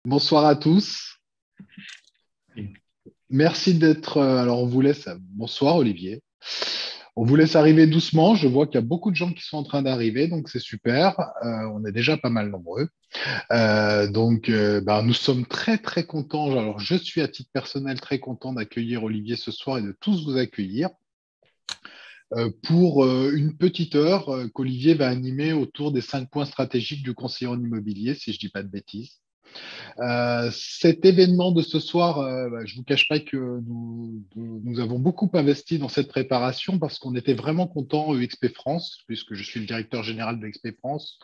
Bonsoir à tous. Merci d'être. Alors, on vous laisse. Bonsoir, Olivier. On vous laisse arriver doucement. Je vois qu'il y a beaucoup de gens qui sont en train d'arriver, donc c'est super. On est déjà pas mal nombreux. Nous sommes très, très contents. Alors, je suis à titre personnel très content d'accueillir Olivier ce soir et de tous vous accueillir pour une petite heure qu'Olivier va animer autour des 5 points stratégiques du conseiller en immobilier, si je dis pas de bêtises. Cet événement de ce soir, je ne vous cache pas que nous avons beaucoup investi dans cette préparation parce qu'on était vraiment content, EXP France, puisque je suis le directeur général de EXP France,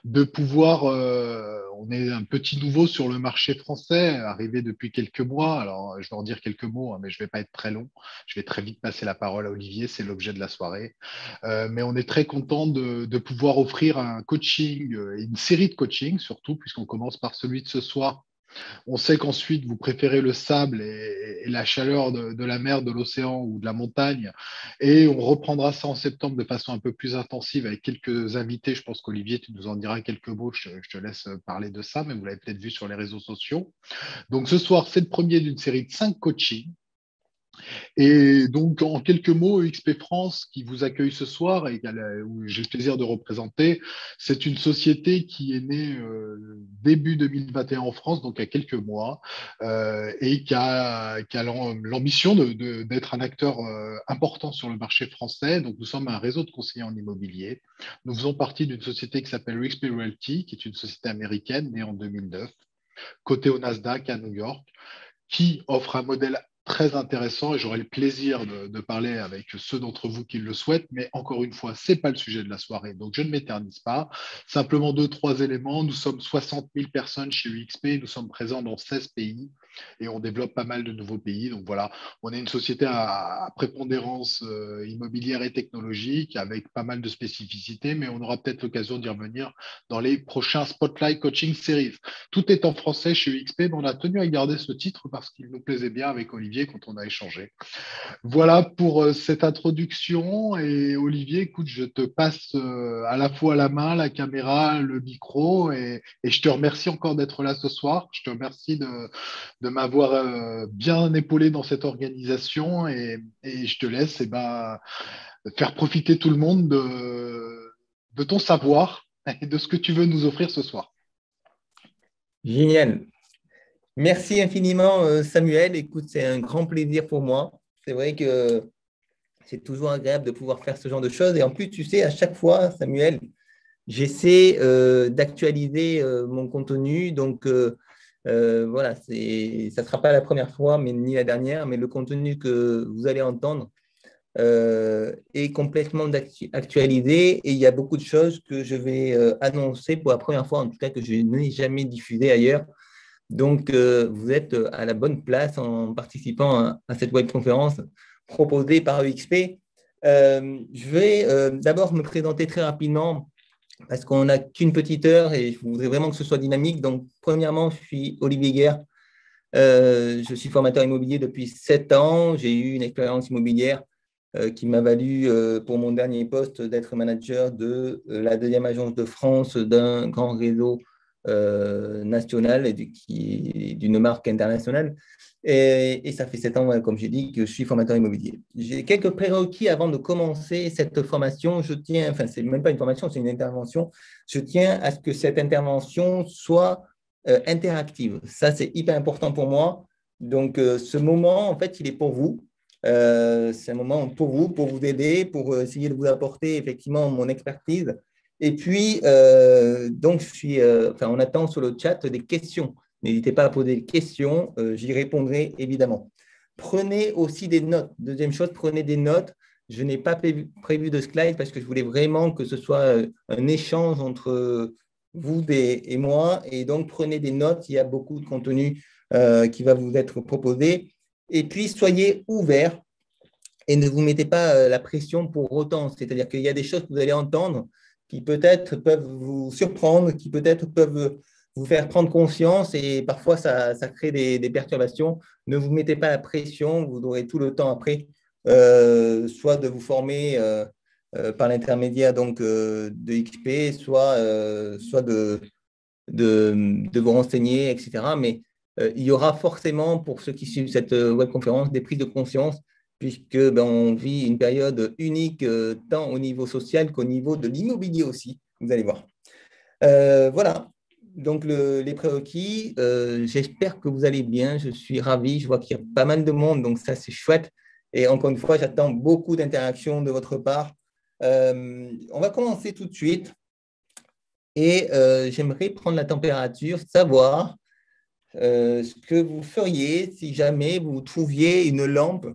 de pouvoir, on est un petit nouveau sur le marché français, arrivé depuis quelques mois. Alors, je vais en dire quelques mots, hein, mais je ne vais pas être très long. Je vais très vite passer la parole à Olivier, c'est l'objet de la soirée. Mais on est très content de pouvoir offrir un coaching, une série de coachings surtout, puisqu'on commence par celui de ce soir. On sait qu'ensuite, vous préférez le sable et la chaleur de la mer, de l'océan ou de la montagne. Et on reprendra ça en septembre de façon un peu plus intensive avec quelques invités. Je pense qu'Olivier, tu nous en diras quelques mots. Je te laisse parler de ça, mais vous l'avez peut-être vu sur les réseaux sociaux. Donc ce soir, c'est le premier d'une série de 5 coachings. Et donc, en quelques mots, XP France, qui vous accueille ce soir et où j'ai le plaisir de représenter, c'est une société qui est née début 2021 en France, donc il y a quelques mois, et qui a l'ambition d'être un acteur important sur le marché français. Donc, nous sommes un réseau de conseillers en immobilier. Nous faisons partie d'une société qui s'appelle XP Realty, qui est une société américaine née en 2009, cotée au Nasdaq à New York, qui offre un modèle très intéressant et j'aurai le plaisir de parler avec ceux d'entre vous qui le souhaitent. Mais encore une fois, ce n'est pas le sujet de la soirée, donc je ne m'éternise pas. Simplement deux, trois éléments. Nous sommes 60 000 personnes chez UXP, nous sommes présents dans 16 pays et on développe pas mal de nouveaux pays. Donc voilà, on est une société à prépondérance immobilière et technologique avec pas mal de spécificités, mais on aura peut-être l'occasion d'y revenir dans les prochains Spotlight Coaching Series. Tout est en français chez UXP, mais on a tenu à garder ce titre parce qu'il nous plaisait bien avec Olivier quand on a échangé. Voilà pour cette introduction. Et Olivier, écoute, je te passe à la fois la main, la caméra, le micro et je te remercie encore d'être là ce soir. Je te remercie de m'avoir bien épaulé dans cette organisation et je te laisse faire profiter tout le monde de ton savoir et de ce que tu veux nous offrir ce soir. Génial. Merci infiniment, Samuel. Écoute, c'est un grand plaisir pour moi. C'est vrai que c'est toujours agréable de pouvoir faire ce genre de choses. Et en plus, tu sais, à chaque fois, Samuel, j'essaie d'actualiser mon contenu. Donc, voilà, ça ne sera pas la première fois, mais ni la dernière. Mais le contenu que vous allez entendre est complètement actualisé. Et il y a beaucoup de choses que je vais annoncer pour la première fois, en tout cas que je n'ai jamais diffusé ailleurs. Donc, vous êtes à la bonne place en participant à cette webconférence proposée par EXP. Je vais d'abord me présenter très rapidement parce qu'on n'a qu'une petite heure et je voudrais vraiment que ce soit dynamique. Donc, premièrement, je suis Olivier Guerre. Je suis formateur immobilier depuis 7 ans. J'ai eu une expérience immobilière qui m'a valu pour mon dernier poste d'être manager de la deuxième agence de France d'un grand réseau national et d'une marque internationale. Et ça fait 7 ans, comme j'ai dit, que je suis formateur immobilier. J'ai quelques prérequis avant de commencer cette formation. Je tiens, enfin, c'est même pas une formation, c'est une intervention. Je tiens à ce que cette intervention soit interactive. Ça, c'est hyper important pour moi. Donc, ce moment, en fait, il est pour vous. C'est un moment pour vous aider, pour essayer de vous apporter effectivement mon expertise. Et puis, donc, on attend sur le chat des questions. N'hésitez pas à poser des questions, j'y répondrai évidemment. Prenez aussi des notes. Deuxième chose, prenez des notes. Je n'ai pas prévu de slide parce que je voulais vraiment que ce soit un échange entre vous et moi. Et donc, prenez des notes. Il y a beaucoup de contenu qui va vous être proposé. Et puis, soyez ouverts et ne vous mettez pas la pression pour autant. C'est-à-dire qu'il y a des choses que vous allez entendre qui peut-être peuvent vous surprendre, qui peut-être peuvent vous faire prendre conscience et parfois ça crée des perturbations. Ne vous mettez pas la pression, vous aurez tout le temps après, soit de vous former par l'intermédiaire donc de XP, soit de vous renseigner, etc. Mais il y aura forcément, pour ceux qui suivent cette webconférence, des prises de conscience, puisque on vit une période unique tant au niveau social qu'au niveau de l'immobilier aussi, vous allez voir. Voilà, donc les prérequis, j'espère que vous allez bien, je suis ravi, je vois qu'il y a pas mal de monde, donc ça c'est chouette. Et encore une fois, j'attends beaucoup d'interactions de votre part. On va commencer tout de suite et j'aimerais prendre la température, savoir ce que vous feriez si jamais vous trouviez une lampe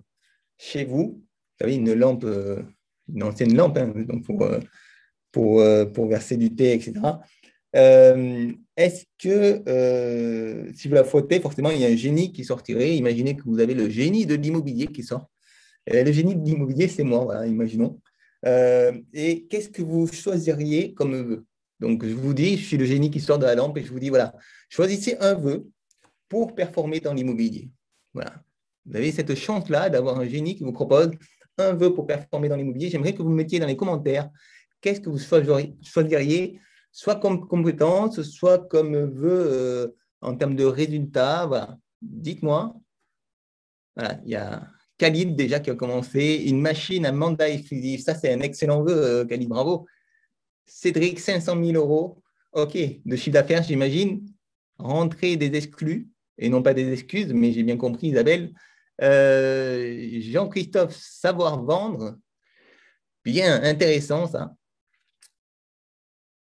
chez vous. Vous savez, une lampe, une ancienne lampe, hein, donc pour verser du thé, etc. Est-ce que si vous la frottez, forcément, il y a un génie qui sortirait. Imaginez que vous avez le génie de l'immobilier qui sort. Le génie de l'immobilier, c'est moi, voilà, imaginons. Et qu'est-ce que vous choisiriez comme vœu? Donc, je vous dis, je suis le génie qui sort de la lampe et je vous dis, voilà, choisissez un vœu pour performer dans l'immobilier. Voilà. Vous avez cette chance-là d'avoir un génie qui vous propose un vœu pour performer dans l'immobilier. J'aimerais que vous me mettiez dans les commentaires qu'est-ce que vous choisiriez, soit comme compétence, soit comme vœu en termes de résultats. Voilà. Dites-moi. Voilà, il y a Khalid déjà qui a commencé. Une machine à mandat exclusif. Ça, c'est un excellent vœu, Khalid. Bravo. Cédric, 500 000 euros. OK, de chiffre d'affaires, j'imagine. Rentrer des exclus et non pas des excuses, mais j'ai bien compris, Isabelle. Jean-Christophe, savoir vendre. Bien, intéressant ça.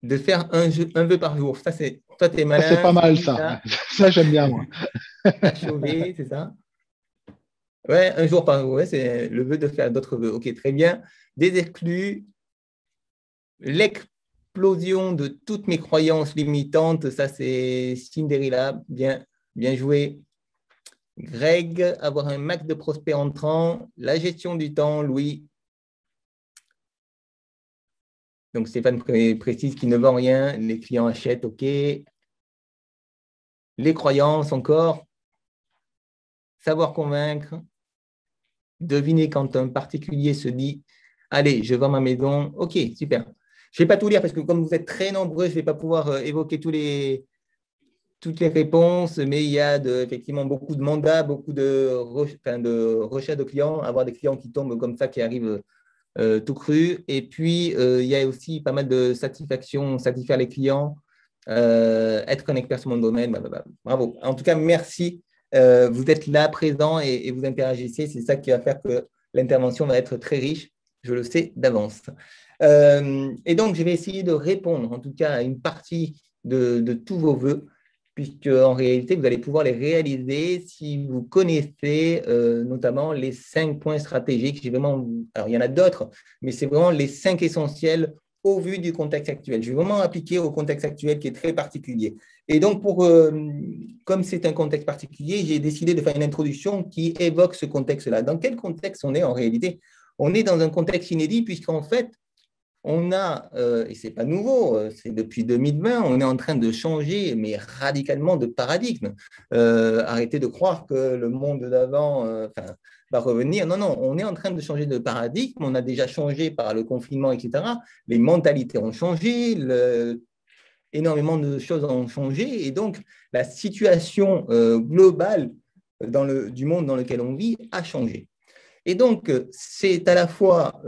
De faire un vœu par jour. Ça, c'est, toi, tu es Ça, c'est malin. pas mal, ça. Ça, j'aime bien, moi. À chauffer, c'est ça? Ouais, un jour par jour. Ouais, c'est le vœu de faire d'autres vœux. OK, très bien. Des exclus. L'explosion de toutes mes croyances limitantes. Ça, c'est Cinderella. Bien, bien joué. Greg, avoir un max de prospects entrants. La gestion du temps, Louis. Donc, Stéphane précise qu'il ne vend rien. Les clients achètent, OK. Les croyances encore. Savoir convaincre. Deviner quand un particulier se dit « Allez, je vends ma maison. » OK, super. Je ne vais pas tout lire parce que comme vous êtes très nombreux, je ne vais pas pouvoir évoquer toutes les réponses, mais il y a effectivement beaucoup de mandats, beaucoup de recherche de clients, avoir des clients qui tombent comme ça, qui arrivent tout cru. Et puis, il y a aussi pas mal de satisfaction, satisfaire les clients, être un expert sur mon domaine. Blablabla. Bravo. En tout cas, merci. Vous êtes là, présent et vous interagissez. C'est ça qui va faire que l'intervention va être très riche. Je le sais d'avance. Et donc, je vais essayer de répondre, en tout cas, à une partie de tous vos vœux, puisque en réalité, vous allez pouvoir les réaliser si vous connaissez notamment les 5 points stratégiques. Alors, il y en a d'autres, mais c'est vraiment les 5 essentiels au vu du contexte actuel. Je vais vraiment appliquer au contexte actuel qui est très particulier. Et donc, comme c'est un contexte particulier, j'ai décidé de faire une introduction qui évoque ce contexte-là. Dans quel contexte on est en réalité? On est dans un contexte inédit puisqu'en fait, on a, et ce n'est pas nouveau, c'est depuis 2020, on est en train de changer, mais radicalement de paradigme. Arrêtez de croire que le monde d'avant va revenir. Non, non, on est en train de changer de paradigme. On a déjà changé par le confinement, etc. Les mentalités ont changé, énormément de choses ont changé. Et donc, la situation globale du monde dans lequel on vit a changé. Et donc, c'est à la fois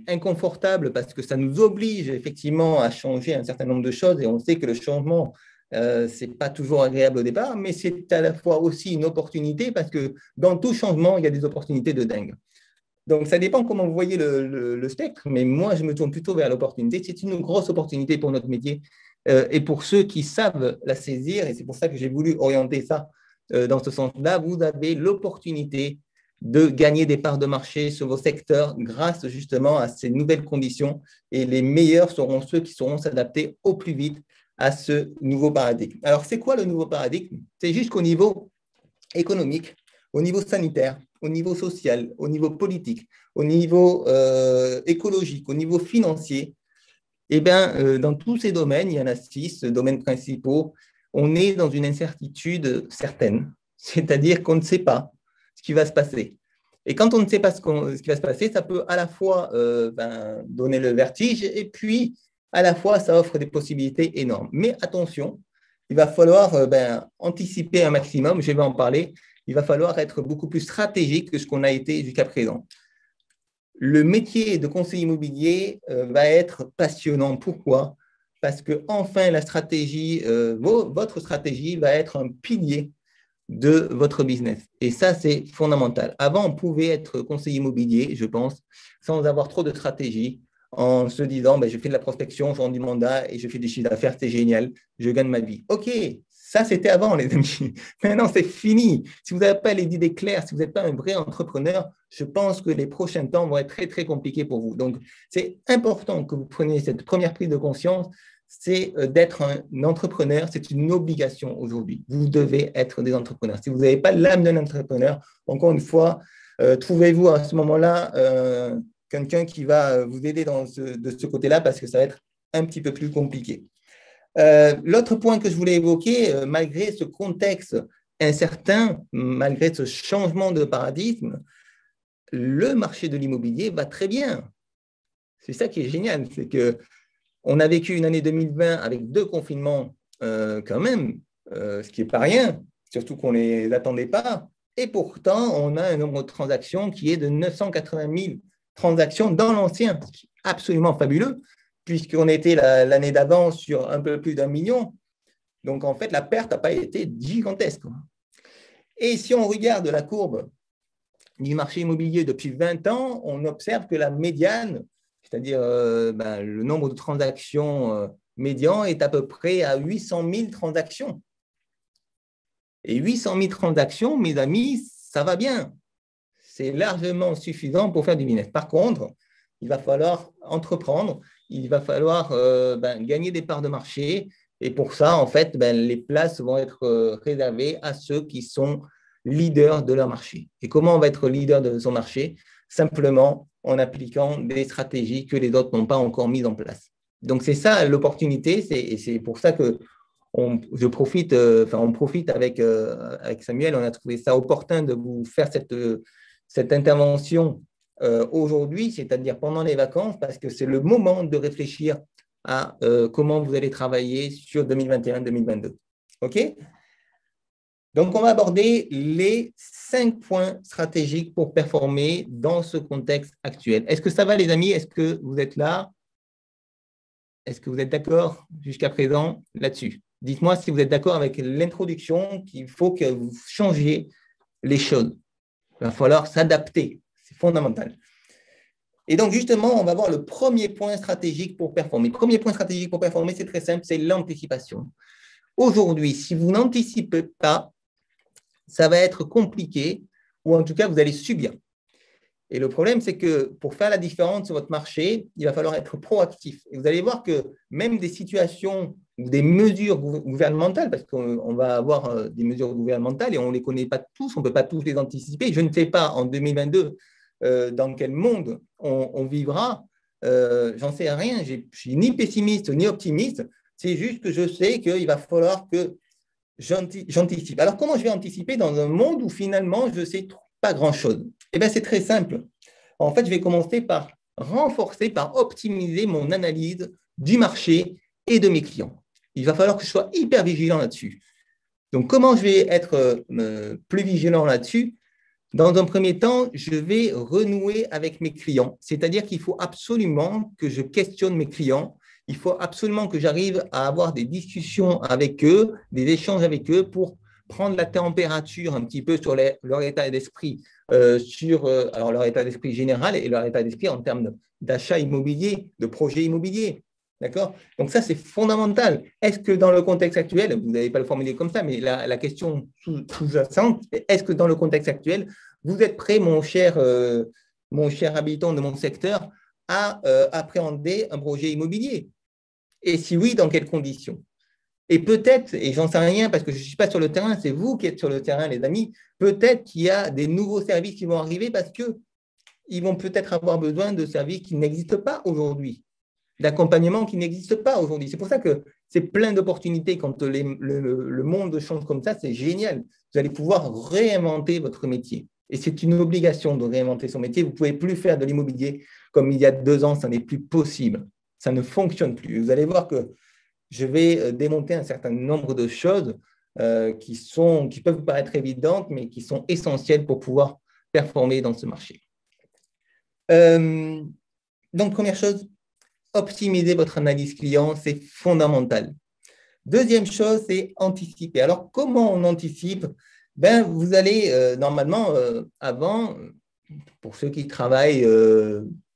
inconfortable parce que ça nous oblige effectivement à changer un certain nombre de choses et on sait que le changement, ce n'est pas toujours agréable au départ, mais c'est à la fois aussi une opportunité parce que dans tout changement, il y a des opportunités de dingue. Donc, ça dépend comment vous voyez le spectre, mais moi, je me tourne plutôt vers l'opportunité. C'est une grosse opportunité pour notre métier et pour ceux qui savent la saisir, et c'est pour ça que j'ai voulu orienter ça dans ce sens-là. Vous avez l'opportunité de gagner des parts de marché sur vos secteurs grâce justement à ces nouvelles conditions, et les meilleurs seront ceux qui sauront s'adapter au plus vite à ce nouveau paradigme. Alors, c'est quoi le nouveau paradigme? C'est juste qu'au niveau économique, au niveau sanitaire, au niveau social, au niveau politique, au niveau écologique, au niveau financier, eh bien, dans tous ces domaines, il y en a 6 domaines principaux, on est dans une incertitude certaine, c'est-à-dire qu'on ne sait pas ce qui va se passer. Et quand on ne sait pas ce qui va se passer, ça peut à la fois donner le vertige et puis à la fois, ça offre des possibilités énormes. Mais attention, il va falloir anticiper un maximum, je vais en parler, il va falloir être beaucoup plus stratégique que ce qu'on a été jusqu'à présent. Le métier de conseiller immobilier va être passionnant. Pourquoi? Parce que enfin, la stratégie, votre stratégie va être un pilier de votre business. Et ça, c'est fondamental. Avant, on pouvait être conseiller immobilier, je pense, sans avoir trop de stratégie, en se disant, je fais de la prospection, je rends du mandat et je fais des chiffres d'affaires, c'est génial, je gagne ma vie. OK, ça, c'était avant, les amis. Maintenant, c'est fini. Si vous n'avez pas les idées claires, si vous n'êtes pas un vrai entrepreneur, je pense que les prochains temps vont être très, très compliqués pour vous. Donc, c'est important que vous preniez cette première prise de conscience, c'est d'être un entrepreneur, c'est une obligation aujourd'hui. Vous devez être des entrepreneurs. Si vous n'avez pas l'âme d'un entrepreneur, encore une fois, trouvez-vous à ce moment-là quelqu'un qui va vous aider de ce côté-là parce que ça va être un petit peu plus compliqué. L'autre point que je voulais évoquer, malgré ce contexte incertain, malgré ce changement de paradigme, le marché de l'immobilier va très bien. C'est ça qui est génial, c'est qu'on a vécu une année 2020 avec 2 confinements quand même, ce qui n'est pas rien, surtout qu'on ne les attendait pas. Et pourtant, on a un nombre de transactions qui est de 980 000 transactions dans l'ancien, ce qui est absolument fabuleux, puisqu'on était l'année d'avant sur un peu plus d'1 million. Donc, en fait, la perte n'a pas été gigantesque. Et si on regarde la courbe du marché immobilier depuis 20 ans, on observe que la médiane, c'est-à-dire le nombre de transactions médian, est à peu près à 800 000 transactions. Et 800 000 transactions, mes amis, ça va bien. C'est largement suffisant pour faire du business. Par contre, il va falloir entreprendre, il va falloir gagner des parts de marché. Et pour ça, en fait, les places vont être réservées à ceux qui sont leaders de leur marché. Et comment on va être leader de son marché? Simplement en appliquant des stratégies que les autres n'ont pas encore mises en place. Donc, c'est ça l'opportunité. Et c'est pour ça que on profite avec Samuel. On a trouvé ça opportun de vous faire cette intervention aujourd'hui, c'est-à-dire pendant les vacances, parce que c'est le moment de réfléchir à comment vous allez travailler sur 2021-2022. OK? Donc, on va aborder les 5 points stratégiques pour performer dans ce contexte actuel. Est-ce que ça va, les amis? Est-ce que vous êtes là? Est-ce que vous êtes d'accord jusqu'à présent là-dessus? Dites-moi si vous êtes d'accord avec l'introduction qu'il faut que vous changiez les choses. Il va falloir s'adapter. C'est fondamental. Et donc, justement, on va voir le premier point stratégique pour performer. Le premier point stratégique pour performer, c'est très simple, c'est l'anticipation. Aujourd'hui, si vous n'anticipez pas, ça va être compliqué, ou en tout cas, vous allez subir. Et le problème, c'est que pour faire la différence sur votre marché, il va falloir être proactif. Et vous allez voir que même des situations ou des mesures gouvernementales, parce qu'on va avoir des mesures gouvernementales et on ne les connaît pas tous, on ne peut pas tous les anticiper. Je ne sais pas en 2022 dans quel monde on vivra. J'en sais rien. Je ne suis ni pessimiste ni optimiste. C'est juste que je sais qu'il va falloir que j'anticipe. Alors, comment je vais anticiper dans un monde où finalement, je ne sais pas grand-chose? Eh bien, c'est très simple. En fait, je vais commencer par renforcer, par optimiser mon analyse du marché et de mes clients. Il va falloir que je sois hyper vigilant là-dessus. Donc, comment je vais être plus vigilant là-dessus? Dans un premier temps, je vais renouer avec mes clients. C'est-à-dire qu'il faut absolument que je questionne mes clients. Il faut absolument que j'arrive à avoir des discussions avec eux, des échanges avec eux pour prendre la température un petit peu sur leur état d'esprit, alors leur état d'esprit général et leur état d'esprit en termes d'achat immobilier, de projet immobilier. D'accord? Donc ça, c'est fondamental. Est-ce que dans le contexte actuel, vous n'avez pas le formulé comme ça, mais la question sous-jacente, est-ce que dans le contexte actuel, vous êtes prêt, mon cher habitant de mon secteur, à appréhender un projet immobilier? Et si oui, dans quelles conditions? Et peut-être, et j'en sais rien parce que je ne suis pas sur le terrain, c'est vous qui êtes sur le terrain, les amis, peut-être qu'il y a des nouveaux services qui vont arriver parce qu'ils vont peut-être avoir besoin de services qui n'existent pas aujourd'hui, d'accompagnement qui n'existe pas aujourd'hui. C'est pour ça que c'est plein d'opportunités quand le monde change comme ça, c'est génial. Vous allez pouvoir réinventer votre métier. Et c'est une obligation de réinventer son métier. Vous ne pouvez plus faire de l'immobilier comme il y a 2 ans, ça n'est plus possible. ça ne fonctionne plus. Vous allez voir que je vais démonter un certain nombre de choses qui peuvent vous paraître évidentes, mais qui sont essentielles pour pouvoir performer dans ce marché. Donc, première chose, optimiser votre analyse client, c'est fondamental. Deuxième chose, c'est anticiper. Alors, comment on anticipe? Vous allez normalement, avant, pour ceux qui travaillent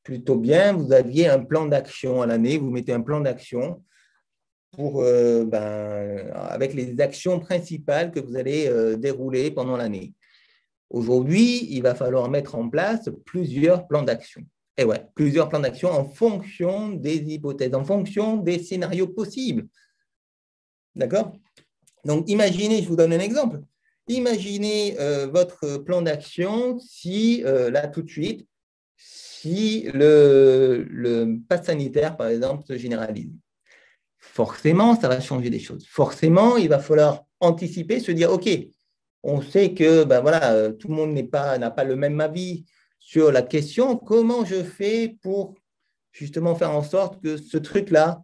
plutôt bien, vous aviez un plan d'action à l'année, vous mettez un plan d'action avec les actions principales que vous allez dérouler pendant l'année. Aujourd'hui, il va falloir mettre en place plusieurs plans d'action. Et ouais, plusieurs plans d'action en fonction des hypothèses, en fonction des scénarios possibles. D'accord? Donc, imaginez, je vous donne un exemple. Imaginez votre plan d'action si, là, tout de suite, si le pass sanitaire, par exemple, se généralise. Forcément, ça va changer des choses. Forcément, il va falloir anticiper, se dire, OK, on sait que tout le monde n'a pas le même avis sur la question. Comment je fais pour justement faire en sorte que ce truc-là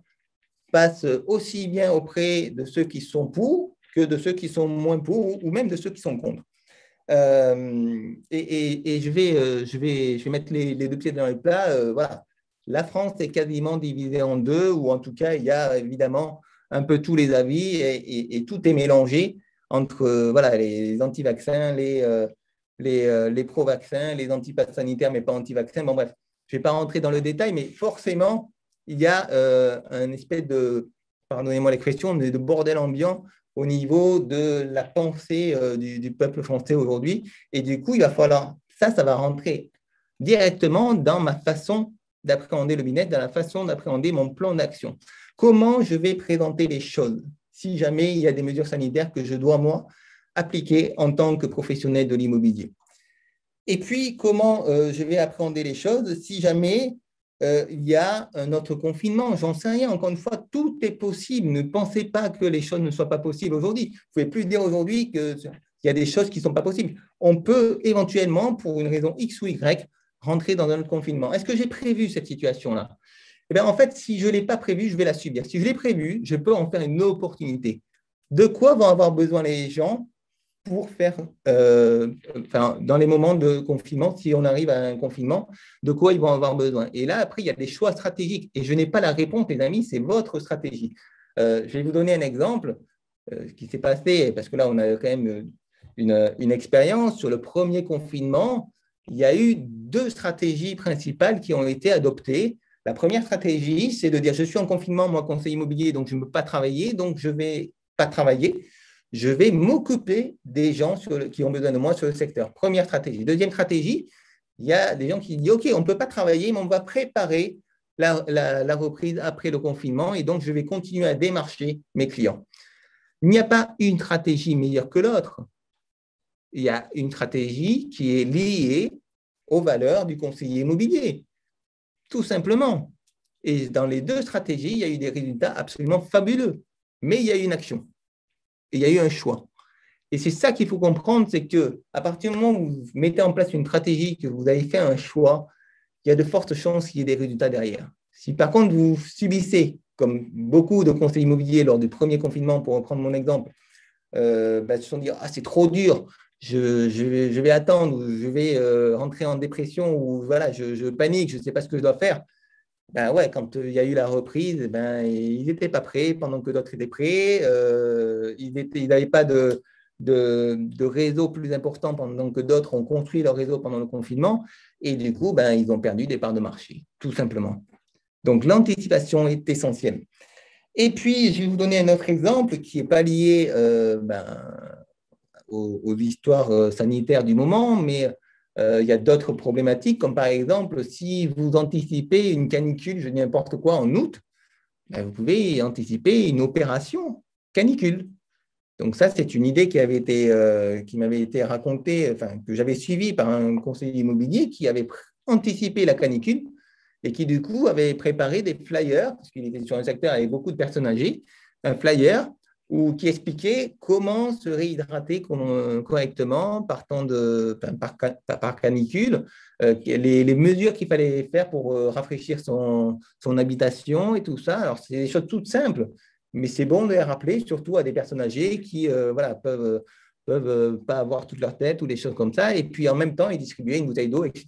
passe aussi bien auprès de ceux qui sont pour que de ceux qui sont moins pour ou même de ceux qui sont contre. Je vais mettre les deux pieds dans le plat. Voilà. La France est quasiment divisée en deux, ou en tout cas, il y a évidemment un peu tous les avis et tout est mélangé entre les anti-vaccins, les pro-vaccins, les anti-pass sanitaires, mais pas anti-vaccins. Bon, bref, je ne vais pas rentrer dans le détail, mais forcément, il y a un espèce de, pardonnez-moi l'expression, de bordel ambiant au niveau de la pensée du peuple français aujourd'hui. Et du coup, il va falloir, ça va rentrer directement dans ma façon d'appréhender le business, dans la façon d'appréhender mon plan d'action. Comment je vais présenter les choses si jamais il y a des mesures sanitaires que je dois, moi, appliquer en tant que professionnel de l'immobilier. Et puis, comment je vais appréhender les choses si jamais il y a un autre confinement? J'en sais rien. Encore une fois, tout est possible. Ne pensez pas que les choses ne soient pas possibles aujourd'hui. Vous ne pouvez plus dire aujourd'hui qu'il y a des choses qui ne sont pas possibles. On peut éventuellement, pour une raison X ou Y, rentrer dans un autre confinement. Est-ce que j'ai prévu cette situation-là? Eh bien, en fait, si je ne l'ai pas prévu, je vais la subir. Si je l'ai prévu, je peux en faire une opportunité. De quoi vont avoir besoin les gens pour faire, dans les moments de confinement, si on arrive à un confinement, de quoi ils vont avoir besoin. Et là, après, il y a des choix stratégiques. Et je n'ai pas la réponse, les amis, c'est votre stratégie. Je vais vous donner un exemple qui s'est passé, parce que là, on a quand même une expérience. Sur le premier confinement, il y a eu deux stratégies principales qui ont été adoptées. La première stratégie, c'est de dire, je suis en confinement, moi, conseiller immobilier, donc je ne peux pas travailler, donc je ne vais pas travailler. Je vais m'occuper des gens qui ont besoin de moi sur le secteur. Première stratégie. Deuxième stratégie, il y a des gens qui disent, OK, on ne peut pas travailler, mais on va préparer la reprise après le confinement et donc je vais continuer à démarcher mes clients. Il n'y a pas une stratégie meilleure que l'autre. Il y a une stratégie qui est liée aux valeurs du conseiller immobilier, tout simplement. Et dans les deux stratégies, il y a eu des résultats absolument fabuleux, mais il y a eu une action. Et il y a eu un choix. Et c'est ça qu'il faut comprendre, c'est qu'à partir du moment où vous mettez en place une stratégie, que vous avez fait un choix, il y a de fortes chances qu'il y ait des résultats derrière. Si par contre vous subissez, comme beaucoup de conseillers immobiliers lors du premier confinement, pour reprendre mon exemple, se sont dit « Ah, c'est trop dur, je vais attendre, ou je vais rentrer en dépression, ou voilà, je panique, je ne sais pas ce que je dois faire », quand il y a eu la reprise, ils n'étaient pas prêts pendant que d'autres étaient prêts. Ils n'avaient pas de réseau plus important pendant que d'autres ont construit leur réseau pendant le confinement. Et du coup, ils ont perdu des parts de marché, tout simplement. Donc, l'anticipation est essentielle. Et puis, je vais vous donner un autre exemple qui n'est pas lié aux histoires sanitaires du moment, mais il y a d'autres problématiques, comme par exemple, si vous anticipez une canicule, je dis n'importe quoi, en août, vous pouvez anticiper une opération canicule. Donc ça, c'est une idée qui m'avait été racontée, que j'avais suivie par un conseiller immobilier qui avait anticipé la canicule et qui, du coup, avait préparé des flyers, parce qu'il était sur un secteur avec beaucoup de personnes âgées, un flyer ou qui expliquait comment se réhydrater correctement par canicule, les mesures qu'il fallait faire pour rafraîchir son habitation et tout ça. Alors, c'est des choses toutes simples, mais c'est bon de les rappeler, surtout à des personnes âgées qui voilà, peuvent pas avoir toute leur tête ou des choses comme ça. Et puis, en même temps, ils distribuaient une bouteille d'eau, etc.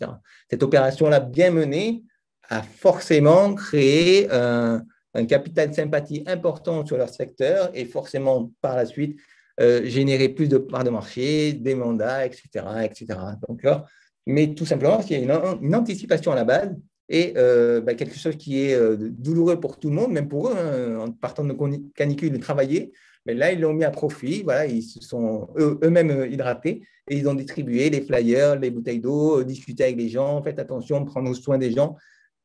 Cette opération-là, bien menée, a forcément créé un capital de sympathie important sur leur secteur et forcément, par la suite, générer plus de parts de marché, des mandats, etc. etc. Donc, mais tout simplement parce qu'il y a une anticipation à la base et quelque chose qui est douloureux pour tout le monde, même pour eux, hein, en partant de canicule, de travailler. Mais là, ils l'ont mis à profit. Voilà, ils se sont eux-mêmes hydratés et ils ont distribué les flyers, les bouteilles d'eau, discuté avec les gens, faites attention, prendre soin des gens.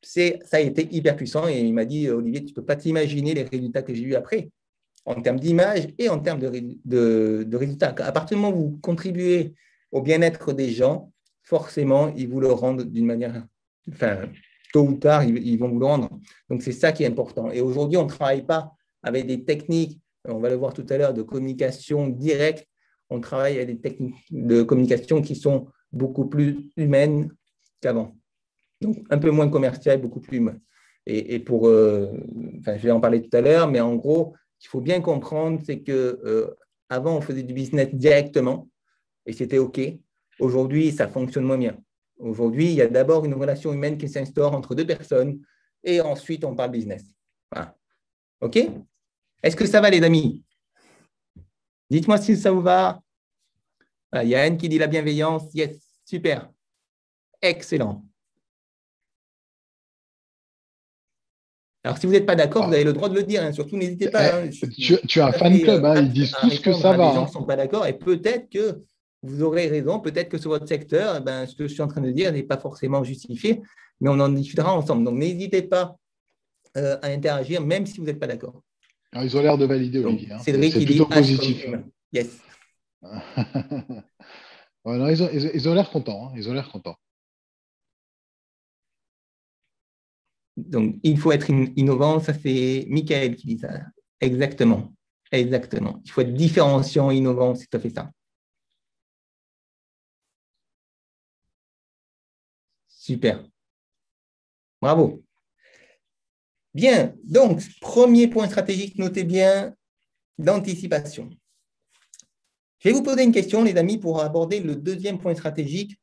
Ça a été hyper puissant et il m'a dit, Olivier, tu ne peux pas t'imaginer les résultats que j'ai eus après, en termes d'image et en termes de résultats. À partir du moment où vous contribuez au bien-être des gens, forcément, ils vous le rendent d'une manière, enfin, tôt ou tard, ils vont vous le rendre. Donc, c'est ça qui est important. Et aujourd'hui, on ne travaille pas avec des techniques, on va le voir tout à l'heure, de communication directe. On travaille avec des techniques de communication qui sont beaucoup plus humaines qu'avant. Donc, un peu moins commercial, beaucoup plus humain. Et pour, je vais en parler tout à l'heure, mais en gros, ce qu'il faut bien comprendre, c'est que avant, on faisait du business directement et c'était OK. Aujourd'hui, ça fonctionne moins bien. Aujourd'hui, il y a d'abord une relation humaine qui s'instaure entre deux personnes et ensuite, on parle business. Voilà. OK? Est-ce que ça va, les amis? Dites-moi si ça vous va. Voilà, il y a Anne qui dit la bienveillance. Yes, super. Excellent. Alors, si vous n'êtes pas d'accord, vous avez le droit de le dire. Hein. Surtout, n'hésitez pas. Hein. Tu as un fan club, hein. Ils disent tous que ça va. Les gens ne sont pas d'accord et peut-être que vous aurez raison. Peut-être que sur votre secteur, ce que je suis en train de dire n'est pas forcément justifié, mais on en discutera ensemble. Donc, n'hésitez pas à interagir, même si vous n'êtes pas d'accord. Ils ont l'air de valider, Olivier. Hein. Cédric, c'est plutôt positif. Yes. Ouais, non, ils ont l'air contents. Hein. Ils ont l'air contents. Donc, il faut être innovant, ça c'est Michael qui dit ça. Exactement. Exactement. Il faut être différenciant, innovant, c'est tout à fait ça. Super. Bravo. Bien. Donc, premier point stratégique, notez bien, d'anticipation. Je vais vous poser une question, les amis, pour aborder le deuxième point stratégique.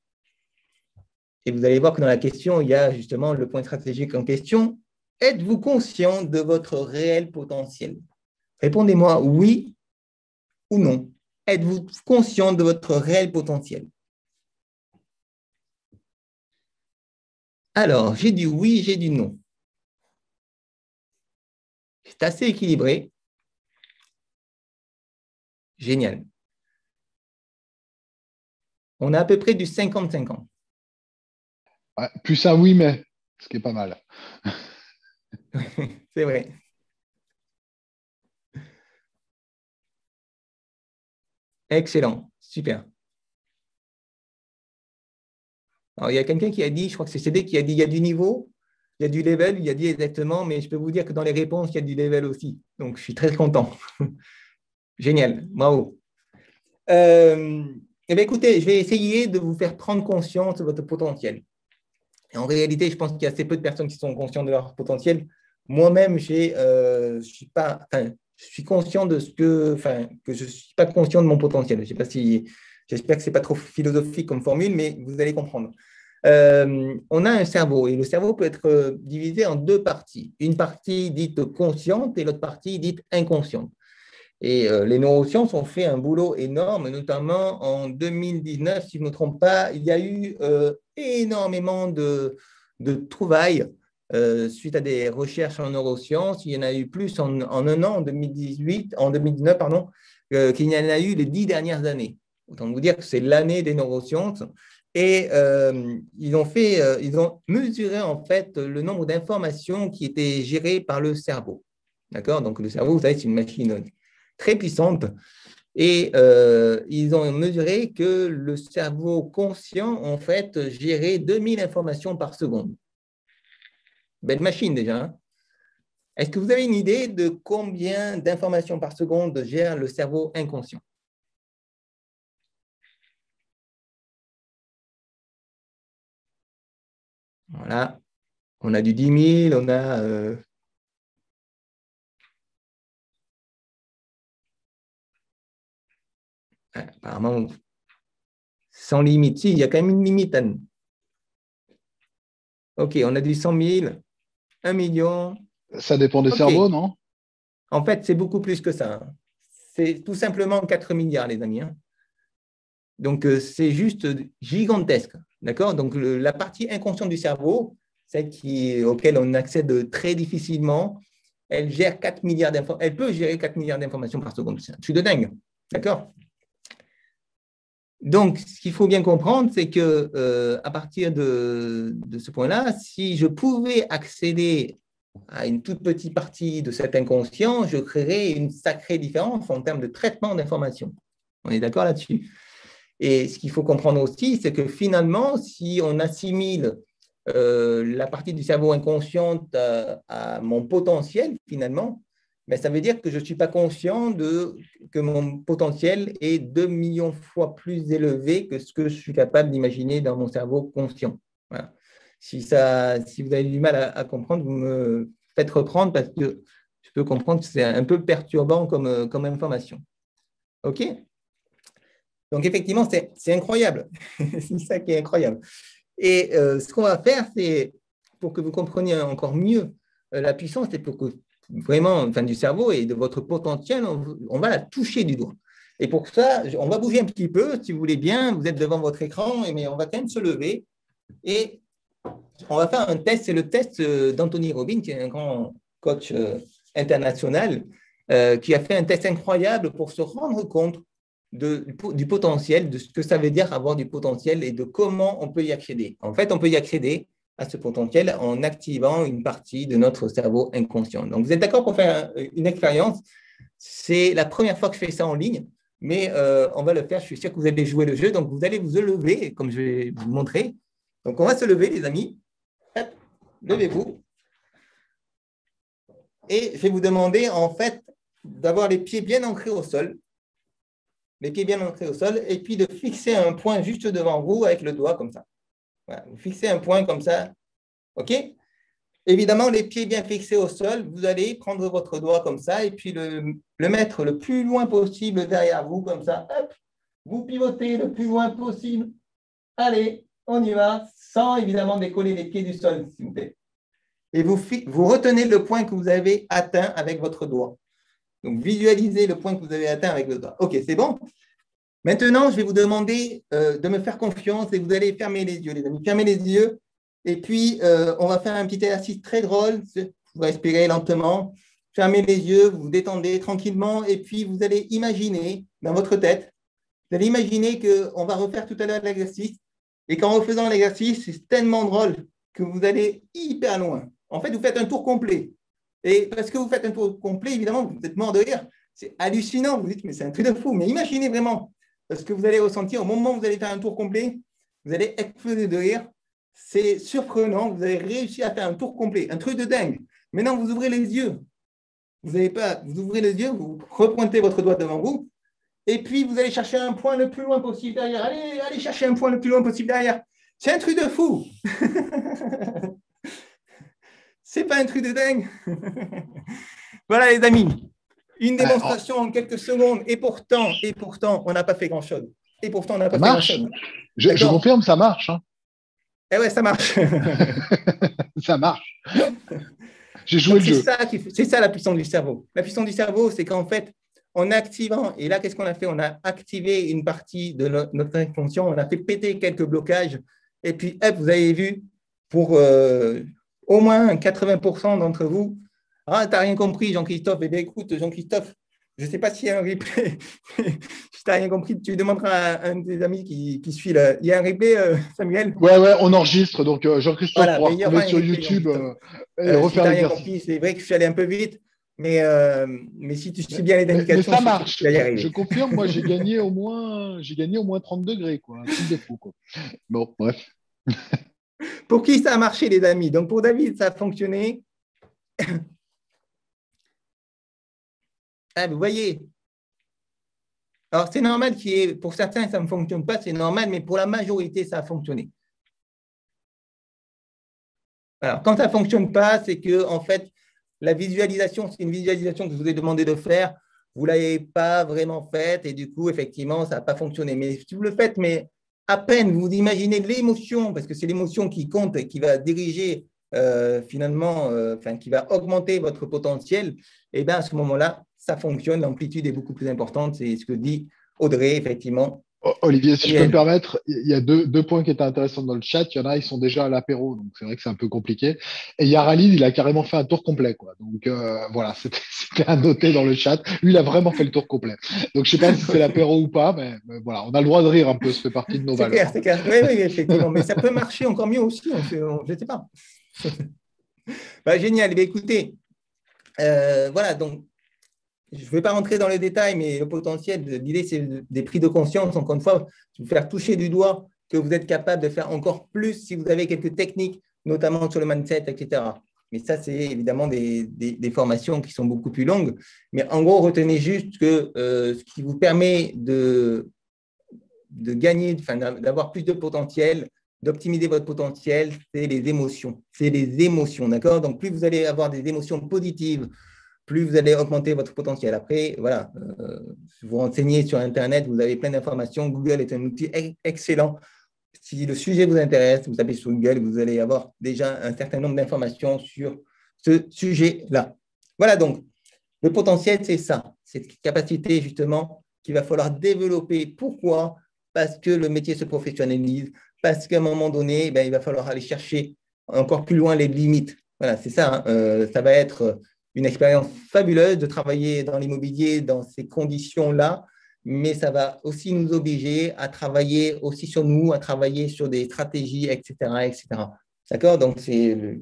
Et vous allez voir que dans la question, il y a justement le point stratégique en question. Êtes-vous conscient de votre réel potentiel? Répondez-moi oui ou non. Êtes-vous conscient de votre réel potentiel? Alors, j'ai du oui, j'ai du non. C'est assez équilibré. Génial. On a à peu près du 50-50. Ouais, plus un oui, mais, ce qui est pas mal. C'est vrai. Excellent. Super. Alors, il y a quelqu'un qui a dit, je crois que c'est CD qui a dit, il y a du niveau, il y a du level, il a dit exactement, mais je peux vous dire que dans les réponses, il y a du level aussi. Donc, je suis très content. Génial. Bravo. Eh bien, écoutez, je vais essayer de vous faire prendre conscience de votre potentiel. Et en réalité, je pense qu'il y a assez peu de personnes qui sont conscientes de leur potentiel. Moi-même, je suis conscient de que je ne suis pas conscient de mon potentiel. Je sais pas si, j'espère que ce n'est pas trop philosophique comme formule, mais vous allez comprendre. On a un cerveau et le cerveau peut être divisé en deux parties. Une partie dite consciente et l'autre partie dite inconsciente. Et les neurosciences ont fait un boulot énorme, notamment en 2019, si je ne me trompe pas, il y a eu énormément de trouvailles suite à des recherches en neurosciences. Il y en a eu plus en un an, en 2019, pardon, qu'il y en a eu les 10 dernières années. Autant vous dire que c'est l'année des neurosciences. Et ils ont mesuré en fait le nombre d'informations qui étaient gérées par le cerveau. D'accord? Donc le cerveau, vous savez, c'est une machine très puissante. Et ils ont mesuré que le cerveau conscient, en fait, gérait 2000 informations par seconde. Belle machine déjà. Hein. Est-ce que vous avez une idée de combien d'informations par seconde gère le cerveau inconscient? Voilà. On a du 10 000, on a… apparemment, sans limite. Si, il y a quand même une limite, Anne. OK, on a du 100 000, 1 million. Ça dépend des OK. cerveaux, non? En fait, c'est beaucoup plus que ça. C'est tout simplement 4 milliards, les amis. Donc, c'est juste gigantesque. D'accord? Donc, la partie inconsciente du cerveau, celle auquel on accède très difficilement, elle gère 4 milliards d'informations. Elle peut gérer 4 milliards d'informations par seconde. C'est un truc de dingue. D'accord? Donc, ce qu'il faut bien comprendre, c'est que à partir de ce point-là, si je pouvais accéder à une toute petite partie de cet inconscient, je créerais une sacrée différence en termes de traitement d'informations. On est d'accord là-dessus? Et ce qu'il faut comprendre aussi, c'est que finalement, si on assimile la partie du cerveau inconsciente à mon potentiel, finalement, mais ça veut dire que je ne suis pas conscient que mon potentiel est 2 millions de fois plus élevé que ce que je suis capable d'imaginer dans mon cerveau conscient. Voilà. Si vous avez du mal à comprendre, vous me faites reprendre parce que je peux comprendre que c'est un peu perturbant comme information. OK? Donc, effectivement, c'est incroyable. C'est ça qui est incroyable. Et ce qu'on va faire, c'est pour que vous compreniez encore mieux la puissance, c'est pour que vraiment, enfin, du cerveau et de votre potentiel, on va la toucher du doigt. Et pour ça, on va bouger un petit peu, si vous voulez bien. Vous êtes devant votre écran, mais on va quand même se lever et on va faire un test. C'est le test d'Anthony Robbins, qui est un grand coach international, qui a fait un test incroyable pour se rendre compte du potentiel, de ce que ça veut dire avoir du potentiel et de comment on peut y accéder. En fait, on peut y accéder à ce potentiel en activant une partie de notre cerveau inconscient. Donc, vous êtes d'accord pour faire une expérience? C'est la première fois que je fais ça en ligne, mais on va le faire. Je suis sûr que vous allez jouer le jeu. Donc, vous allez vous lever, comme je vais vous montrer. Donc, on va se lever, les amis. Hop, levez-vous. Et je vais vous demander, en fait, d'avoir les pieds bien ancrés au sol. Les pieds bien ancrés au sol, et puis de fixer un point juste devant vous avec le doigt comme ça. Voilà, vous fixez un point comme ça, OK? Évidemment, les pieds bien fixés au sol, vous allez prendre votre doigt comme ça et puis le mettre le plus loin possible derrière vous, comme ça. Hop, vous pivotez le plus loin possible. Allez, on y va, sans évidemment décoller les pieds du sol, s'il vous plaît. Et vous retenez le point que vous avez atteint avec votre doigt. Donc, visualisez le point que vous avez atteint avec le doigt. OK, c'est bon? Maintenant, je vais vous demander de me faire confiance et vous allez fermer les yeux, les amis. Fermez les yeux. Et puis, on va faire un petit exercice très drôle. Vous respirez lentement. Fermez les yeux, vous vous détendez tranquillement. Et puis, vous allez imaginer dans votre tête, vous allez imaginer qu'on va refaire tout à l'heure l'exercice. Et qu'en refaisant l'exercice, c'est tellement drôle que vous allez hyper loin. En fait, vous faites un tour complet. Et parce que vous faites un tour complet, évidemment, vous êtes mort de rire. C'est hallucinant. Vous dites, mais c'est un truc de fou. Mais imaginez vraiment ce que vous allez ressentir au moment où vous allez faire un tour complet. Vous allez exploser de rire. C'est surprenant. Vous avez réussi à faire un tour complet. Un truc de dingue. Maintenant, vous ouvrez les yeux. Vous ouvrez les yeux, vous repointez votre doigt devant vous. Et puis, vous allez chercher un point le plus loin possible derrière. Allez chercher un point le plus loin possible derrière. C'est un truc de fou. C'est pas un truc de dingue. Voilà, les amis. Une démonstration en quelques secondes. Et pourtant, on n'a pas fait grand-chose. Et pourtant, on n'a pas fait grand-chose. Je confirme, ça marche. Hein. Eh ouais, ça marche. Ça marche. J'ai joué le jeu. C'est ça la puissance du cerveau. La puissance du cerveau, c'est qu'en fait, en activant, et là, qu'est-ce qu'on a fait? On a activé une partie de notre inconscient, on a fait péter quelques blocages, et puis, hop, vous avez vu, pour au moins 80% d'entre vous, ah, tu n'as rien compris, Jean-Christophe. Eh bien, écoute, Jean-Christophe, je ne sais pas s'il y a un replay. Si tu n'as rien compris, tu demanderas à un de tes amis qui suit. Il y a un replay, Samuel? Ouais, on enregistre. Donc, Jean-Christophe voilà, pourra retrouver sur YouTube et refaire l'exercice. C'est vrai que je suis allé un peu vite, mais si tu suis bien les indications, mais ça marche. Tu vas y arriver. Je confirme, moi, j'ai gagné au moins 30 degrés. Quoi. Un truc de fou. Quoi. Bon, bref. Pour qui ça a marché, les amis? Donc, pour David, ça a fonctionné. Ah, vous voyez, alors c'est normal pour certains, ça ne fonctionne pas, c'est normal, mais pour la majorité, ça a fonctionné. Alors, quand ça ne fonctionne pas, c'est que, en fait, la visualisation, c'est une visualisation que je vous ai demandé de faire, vous ne l'avez pas vraiment faite et du coup, effectivement, ça n'a pas fonctionné. Mais si vous le faites, mais à peine, vous imaginez l'émotion, parce que c'est l'émotion qui compte et qui va diriger finalement, qui va augmenter votre potentiel, et bien à ce moment-là, ça fonctionne, l'amplitude est beaucoup plus importante. C'est ce que dit Audrey, effectivement. Olivier, si je peux me Samuel. permettre, il y a deux points qui étaient intéressants dans le chat. Il y en a, ils sont déjà à l'apéro, donc c'est vrai que c'est un peu compliqué. Et il y a Khalid, il a carrément fait un tour complet, quoi. Donc voilà, c'était à noter dans le chat. Lui, il a vraiment fait le tour complet. Donc je sais pas si c'est l'apéro ou pas, mais voilà, on a le droit de rire un peu, ça fait partie de nos C'est clair, valeurs. c'est clair. Oui, oui, effectivement. Mais ça peut marcher encore mieux aussi, je ne sais pas. Bah, génial. Eh bien, écoutez, voilà, donc je ne vais pas rentrer dans les détails, mais le potentiel, l'idée, c'est des prises de conscience, encore une fois, vous faire toucher du doigt que vous êtes capable de faire encore plus si vous avez quelques techniques, notamment sur le mindset, etc. Mais ça, c'est évidemment des formations qui sont beaucoup plus longues. Mais en gros, retenez juste que ce qui vous permet de gagner, d'avoir plus de potentiel, d'optimiser votre potentiel, c'est les émotions. C'est les émotions, d'accord? Donc, plus vous allez avoir des émotions positives, plus vous allez augmenter votre potentiel. Après, voilà, vous renseignez sur Internet, vous avez plein d'informations. Google est un outil excellent. Si le sujet vous intéresse, vous tapez sur Google, vous allez avoir déjà un certain nombre d'informations sur ce sujet-là. Voilà donc, le potentiel, c'est ça, cette capacité justement qu'il va falloir développer. Pourquoi? Parce que le métier se professionnalise, parce qu'à un moment donné, il va falloir aller chercher encore plus loin les limites. Voilà, c'est ça. Ça va être une expérience fabuleuse de travailler dans l'immobilier dans ces conditions-là, mais ça va aussi nous obliger à travailler aussi sur nous, à travailler sur des stratégies, etc., etc. D'accord? Donc, c'est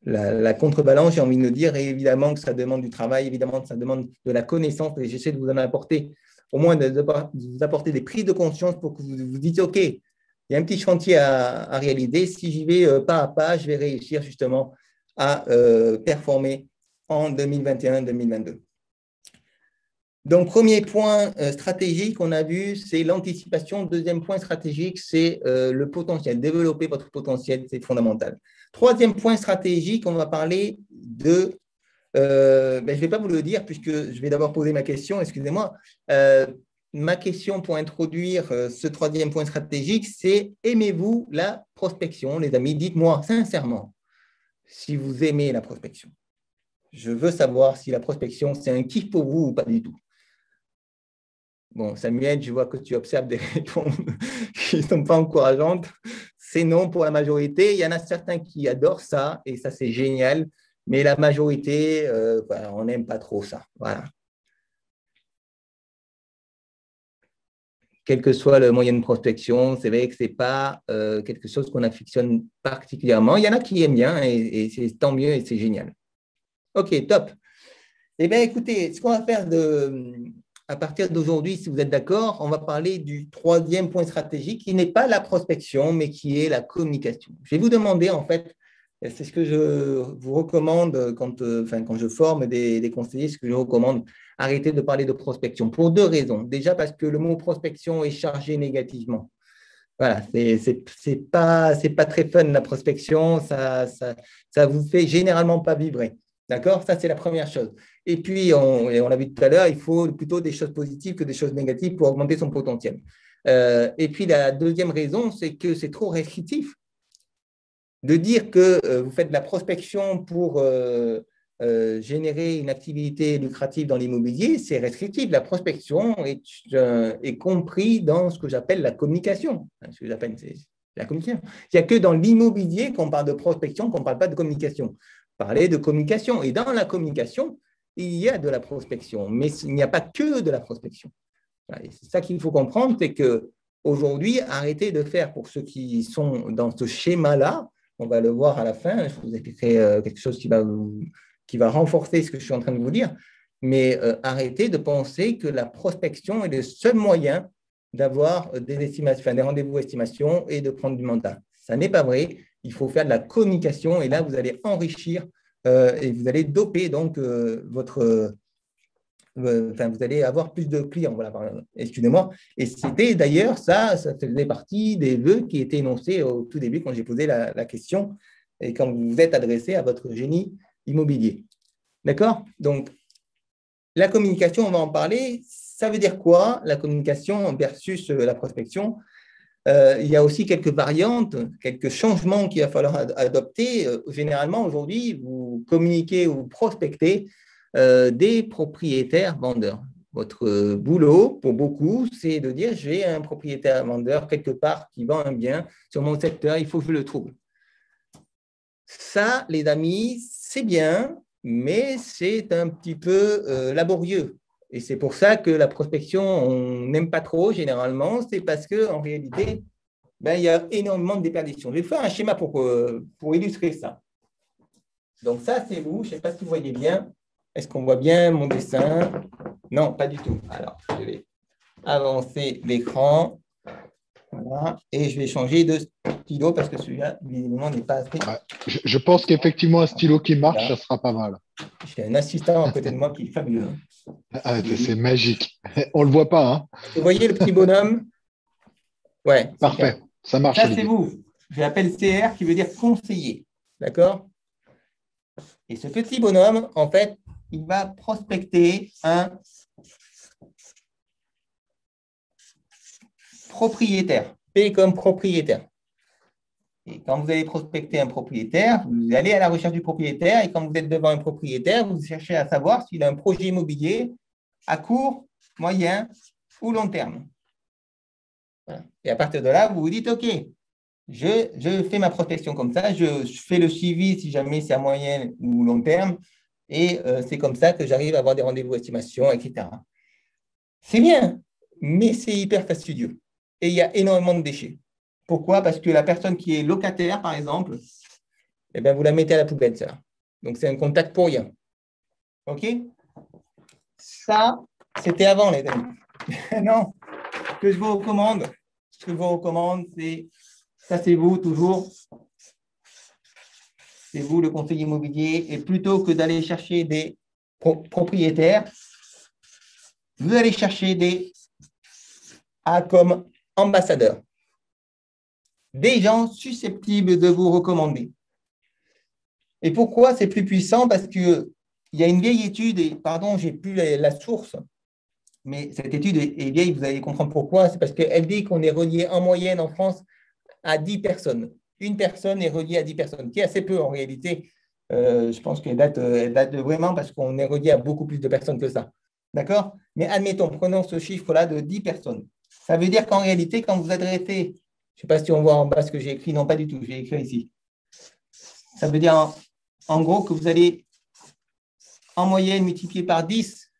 la contrebalance, j'ai envie de dire, et évidemment que ça demande du travail, évidemment que ça demande de la connaissance, et j'essaie de vous en apporter, au moins de vous apporter des prises de conscience pour que vous vous dites, OK, il y a un petit chantier à réaliser, si j'y vais pas à pas, je vais réussir justement à performer en 2021-2022. Donc, premier point stratégique, on a vu, c'est l'anticipation. Deuxième point stratégique, c'est le potentiel. Développer votre potentiel, c'est fondamental. Troisième point stratégique, on va parler de… je ne vais pas vous le dire puisque je vais d'abord poser ma question, excusez-moi. Ma question pour introduire ce troisième point stratégique, c'est aimez-vous la prospection, les amis? Dites-moi sincèrement si vous aimez la prospection. Je veux savoir si la prospection, c'est un kiff pour vous ou pas du tout. Bon, Samuel, je vois que tu observes des réponses qui ne sont pas encourageantes. C'est non pour la majorité. Il y en a certains qui adorent ça et ça, c'est génial. Mais la majorité, on n'aime pas trop ça. Voilà. Quel que soit le moyen de prospection, c'est vrai que ce n'est pas quelque chose qu'on affectionne particulièrement. Il y en a qui aiment bien et c'est tant mieux et c'est génial. OK, top. Eh bien, écoutez, ce qu'on va faire à partir d'aujourd'hui, si vous êtes d'accord, on va parler du troisième point stratégique qui n'est pas la prospection, mais qui est la communication. Je vais vous demander, en fait, c'est ce que je vous recommande quand je forme des conseillers, ce que je recommande, arrêtez de parler de prospection pour deux raisons. Déjà parce que le mot prospection est chargé négativement. Voilà, c'est pas très fun la prospection, ça vous fait généralement pas vibrer. D'accord? Ça, c'est la première chose. Et puis, on l'a vu tout à l'heure, il faut plutôt des choses positives que des choses négatives pour augmenter son potentiel. Et puis, la deuxième raison, c'est que c'est trop restrictif. De dire que vous faites de la prospection pour générer une activité lucrative dans l'immobilier, c'est restrictif. La prospection est compris dans ce que j'appelle la communication. Ce que j'appelle, c'est la communication. Il n'y a que dans l'immobilier qu'on parle de prospection, qu'on ne parle pas de communication. Parler de communication. Et dans la communication, il y a de la prospection, mais il n'y a pas que de la prospection. C'est ça qu'il faut comprendre, c'est qu'aujourd'hui, arrêtez de faire, pour ceux qui sont dans ce schéma-là, on va le voir à la fin, je vous expliquerai quelque chose qui va renforcer ce que je suis en train de vous dire, mais arrêtez de penser que la prospection est le seul moyen d'avoir des rendez-vous estimations et de prendre du mandat. Ça n'est pas vrai, il faut faire de la communication et là, vous allez enrichir et vous allez doper donc votre enfin, vous allez avoir plus de clients. Voilà, excusez-moi. Et c'était d'ailleurs ça faisait partie des vœux qui étaient énoncés au tout début quand j'ai posé la question et quand vous vous êtes adressé à votre génie immobilier. D'accord? Donc, la communication, on va en parler. Ça veut dire quoi, la communication versus la prospection? Il y a aussi quelques variantes, quelques changements qu'il va falloir adopter. Généralement, aujourd'hui, vous communiquez ou prospectez des propriétaires vendeurs. Votre boulot, pour beaucoup, c'est de dire j'ai un propriétaire vendeur quelque part qui vend un bien sur mon secteur, il faut que je le trouve. Ça, les amis, c'est bien, mais c'est un petit peu laborieux. Et c'est pour ça que la prospection, on n'aime pas trop généralement, c'est parce qu'en réalité, il y a énormément de déperditions. Je vais faire un schéma pour illustrer ça. Donc ça, c'est vous. Je ne sais pas si vous voyez bien. Est-ce qu'on voit bien mon dessin? Non, pas du tout. Alors, je vais avancer l'écran. Voilà. Et je vais changer de stylo parce que celui-là, visiblement, n'est pas assez. Ouais. Je pense qu'effectivement, un stylo qui marche, ça sera pas mal. J'ai un assistant à côté de moi qui est fabuleux. Ah, c'est magique. On ne le voit pas. Hein. Vous voyez le petit bonhomme? Ouais. Parfait. Ça marche. Ça, c'est vous. Je l'appelle CR qui veut dire conseiller. D'accord? Et ce petit bonhomme, en fait, il va prospecter un propriétaire. P comme propriétaire. Et quand vous allez prospecter un propriétaire, vous allez à la recherche du propriétaire et quand vous êtes devant un propriétaire, vous cherchez à savoir s'il a un projet immobilier à court, moyen ou long terme. Voilà. Et à partir de là, vous vous dites, OK, je fais ma prospection comme ça, je fais le suivi si jamais c'est à moyen ou long terme et c'est comme ça que j'arrive à avoir des rendez-vous estimation, etc. C'est bien, mais c'est hyper fastidieux et il y a énormément de déchets. Pourquoi? Parce que la personne qui est locataire, par exemple, eh bien, vous la mettez à la poubelle, ça. Donc, c'est un contact pour rien. OK? Ça, c'était avant, les amis. Non, ce que je vous recommande, c'est, ça c'est vous toujours, c'est vous le conseiller immobilier, et plutôt que d'aller chercher des propriétaires, vous allez chercher des A comme ambassadeurs. Des gens susceptibles de vous recommander. Et pourquoi c'est plus puissant? Parce qu'il y a une vieille étude, et pardon, je n'ai plus la source, mais cette étude est vieille, vous allez comprendre pourquoi. C'est parce qu'elle dit qu'on est relié en moyenne en France à 10 personnes. Une personne est reliée à 10 personnes, qui est assez peu en réalité. Je pense qu'elle date vraiment parce qu'on est relié à beaucoup plus de personnes que ça. D'accord? Mais admettons, prenons ce chiffre-là de 10 personnes. Ça veut dire qu'en réalité, quand vous adressez, je ne sais pas si on voit en bas ce que j'ai écrit, non pas du tout, j'ai écrit ici. Ça veut dire en gros que vous allez en moyenne multiplier par 10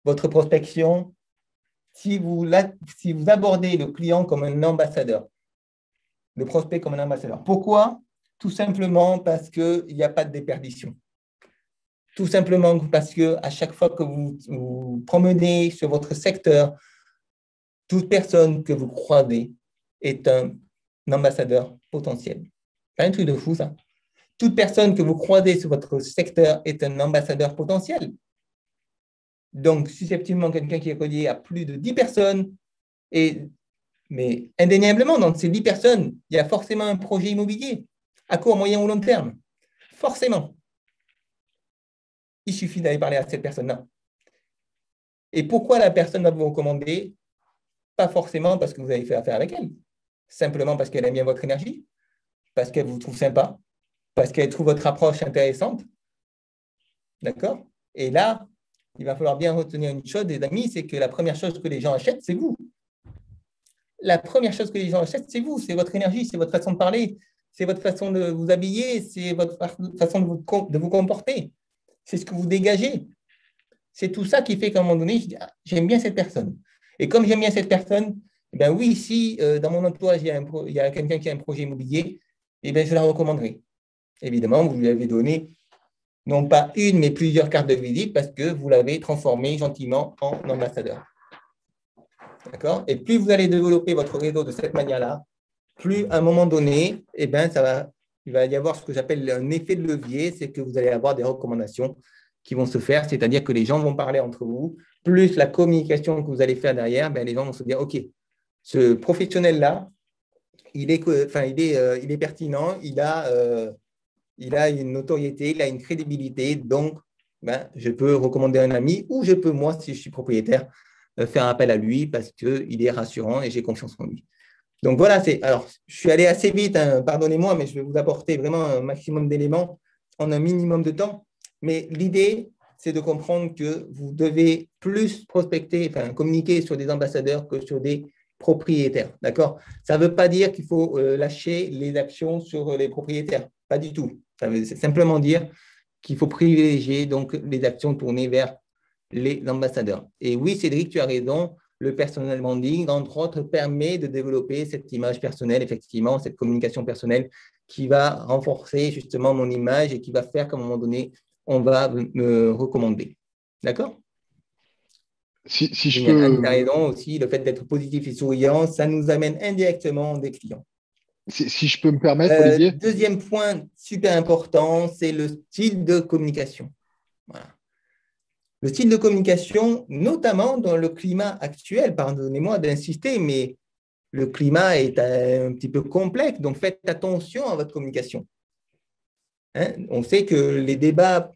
votre prospection si vous abordez le client comme un ambassadeur, le prospect comme un ambassadeur. Pourquoi? Tout simplement parce qu'il n'y a pas de déperdition. Tout simplement parce qu'à chaque fois que vous vous promenez sur votre secteur, toute personne que vous croisez est un ambassadeur potentiel. C'est un truc de fou, ça. Toute personne que vous croisez sur votre secteur est un ambassadeur potentiel. Donc, susceptiblement, quelqu'un qui est relié à plus de 10 personnes, mais indéniablement, dans ces 10 personnes, il y a forcément un projet immobilier, à court, moyen ou long terme. Forcément. Il suffit d'aller parler à cette personne-là. Et pourquoi la personne va vous recommander? Pas forcément parce que vous avez fait affaire avec elle, simplement parce qu'elle aime bien votre énergie, parce qu'elle vous trouve sympa, parce qu'elle trouve votre approche intéressante. D'accord? Et là, il va falloir bien retenir une chose, les amis, c'est que la première chose que les gens achètent, c'est vous. La première chose que les gens achètent, c'est vous, c'est votre énergie, c'est votre façon de parler, c'est votre façon de vous habiller, c'est votre façon de vous comporter. C'est ce que vous dégagez. C'est tout ça qui fait qu'à un moment donné, je dis, j'aime bien cette personne. Et comme j'aime bien cette personne, ben oui, si dans mon entourage, il y a quelqu'un qui a un projet immobilier, eh bien, je la recommanderai. Évidemment, vous lui avez donné non pas une, mais plusieurs cartes de visite parce que vous l'avez transformé gentiment en ambassadeur. D'accord? Et plus vous allez développer votre réseau de cette manière-là, plus à un moment donné, eh bien, il va y avoir ce que j'appelle un effet de levier, c'est que vous allez avoir des recommandations qui vont se faire, c'est-à-dire que les gens vont parler entre vous, plus la communication que vous allez faire derrière, ben, les gens vont se dire, OK, ce professionnel-là, il est pertinent, il a une notoriété, il a une crédibilité, donc ben, je peux recommander un ami ou je peux, moi, si je suis propriétaire, faire appel à lui parce qu'il est rassurant et j'ai confiance en lui. Donc voilà, alors je suis allé assez vite, hein, pardonnez-moi, mais je vais vous apporter vraiment un maximum d'éléments en un minimum de temps. Mais l'idée, c'est de comprendre que vous devez plus prospecter, enfin communiquer sur des ambassadeurs que sur des propriétaires. D'accord? Ça ne veut pas dire qu'il faut lâcher les actions sur les propriétaires. Pas du tout. Ça veut simplement dire qu'il faut privilégier donc les actions tournées vers les ambassadeurs. Et oui, Cédric, tu as raison. Le personal branding, entre autres, permet de développer cette image personnelle, effectivement, cette communication personnelle qui va renforcer justement mon image et qui va faire qu'à un moment donné, on va me recommander. D'accord? Si je Génial. Anne, tu as peux, raison aussi, le fait d'être positif et souriant, ça nous amène indirectement des clients. si je peux me permettre, Olivier. Deuxième point super important, c'est le style de communication. Voilà. Le style de communication, notamment dans le climat actuel, pardonnez-moi d'insister, mais le climat est un petit peu complexe, donc faites attention à votre communication. Hein? On sait que les débats,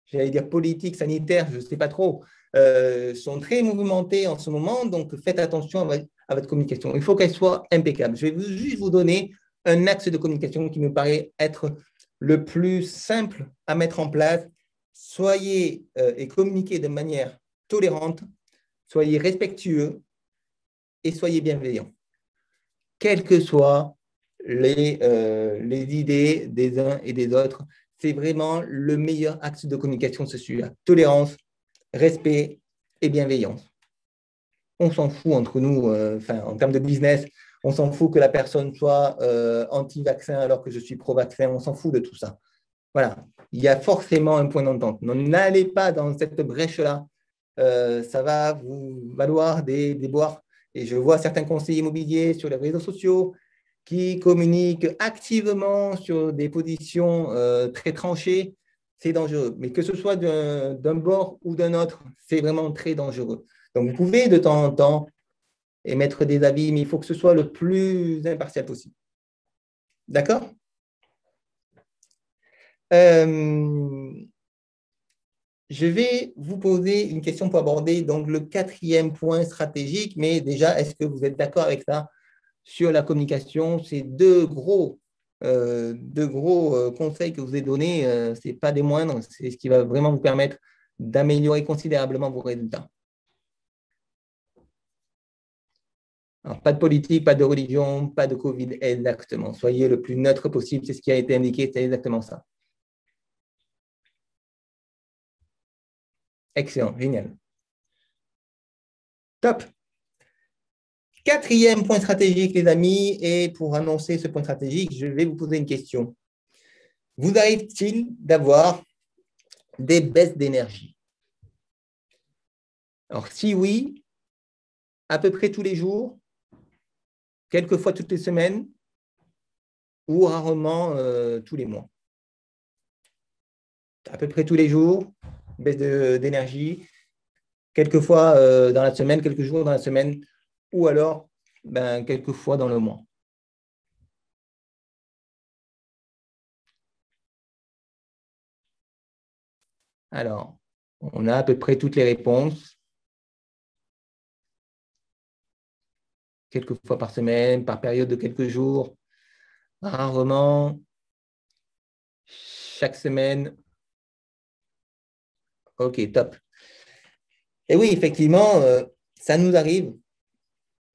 j'allais dire politiques, sanitaires, je ne sais pas trop, sont très mouvementés en ce moment, donc faites attention à votre communication. Il faut qu'elle soit impeccable. Je vais juste vous donner un axe de communication qui me paraît être le plus simple à mettre en place. Soyez et communiquez de manière tolérante, soyez respectueux et soyez bienveillants, quelles que soient les idées des uns et des autres. C'est vraiment le meilleur axe de communication, c'est celui-là. Tolérance, respect et bienveillance. On s'en fout entre nous, en termes de business, on s'en fout que la personne soit anti-vaccin alors que je suis pro-vaccin, on s'en fout de tout ça. Voilà, il y a forcément un point d'entente. N'allez pas dans cette brèche-là, ça va vous valoir des déboires. Et je vois certains conseillers immobiliers sur les réseaux sociaux qui communiquent activement sur des positions très tranchées. C'est dangereux. Mais que ce soit d'un bord ou d'un autre, c'est vraiment très dangereux. Donc, vous pouvez de temps en temps émettre des avis, mais il faut que ce soit le plus impartial possible. D'accord? Je vais vous poser une question pour aborder donc, le quatrième point stratégique, mais déjà, est-ce que vous êtes d'accord avec ça sur la communication? Ces deux gros conseils que je vous ai donnés, ce n'est pas des moindres, c'est ce qui va vraiment vous permettre d'améliorer considérablement vos résultats. Alors, pas de politique, pas de religion, pas de Covid, exactement. Soyez le plus neutre possible, c'est ce qui a été indiqué, c'est exactement ça. Excellent, génial. Top. Quatrième point stratégique, les amis, et pour annoncer ce point stratégique, je vais vous poser une question. Vous arrive-t-il d'avoir des baisses d'énergie? Alors, si oui, à peu près tous les jours, quelquefois toutes les semaines, ou rarement tous les mois. À peu près tous les jours, baisse d'énergie, quelquefois dans la semaine, quelques jours dans la semaine, ou alors quelques fois dans le mois. Alors, on a à peu près toutes les réponses. Quelques fois par semaine, par période de quelques jours, rarement, chaque semaine. OK, top. Et oui, effectivement, ça nous arrive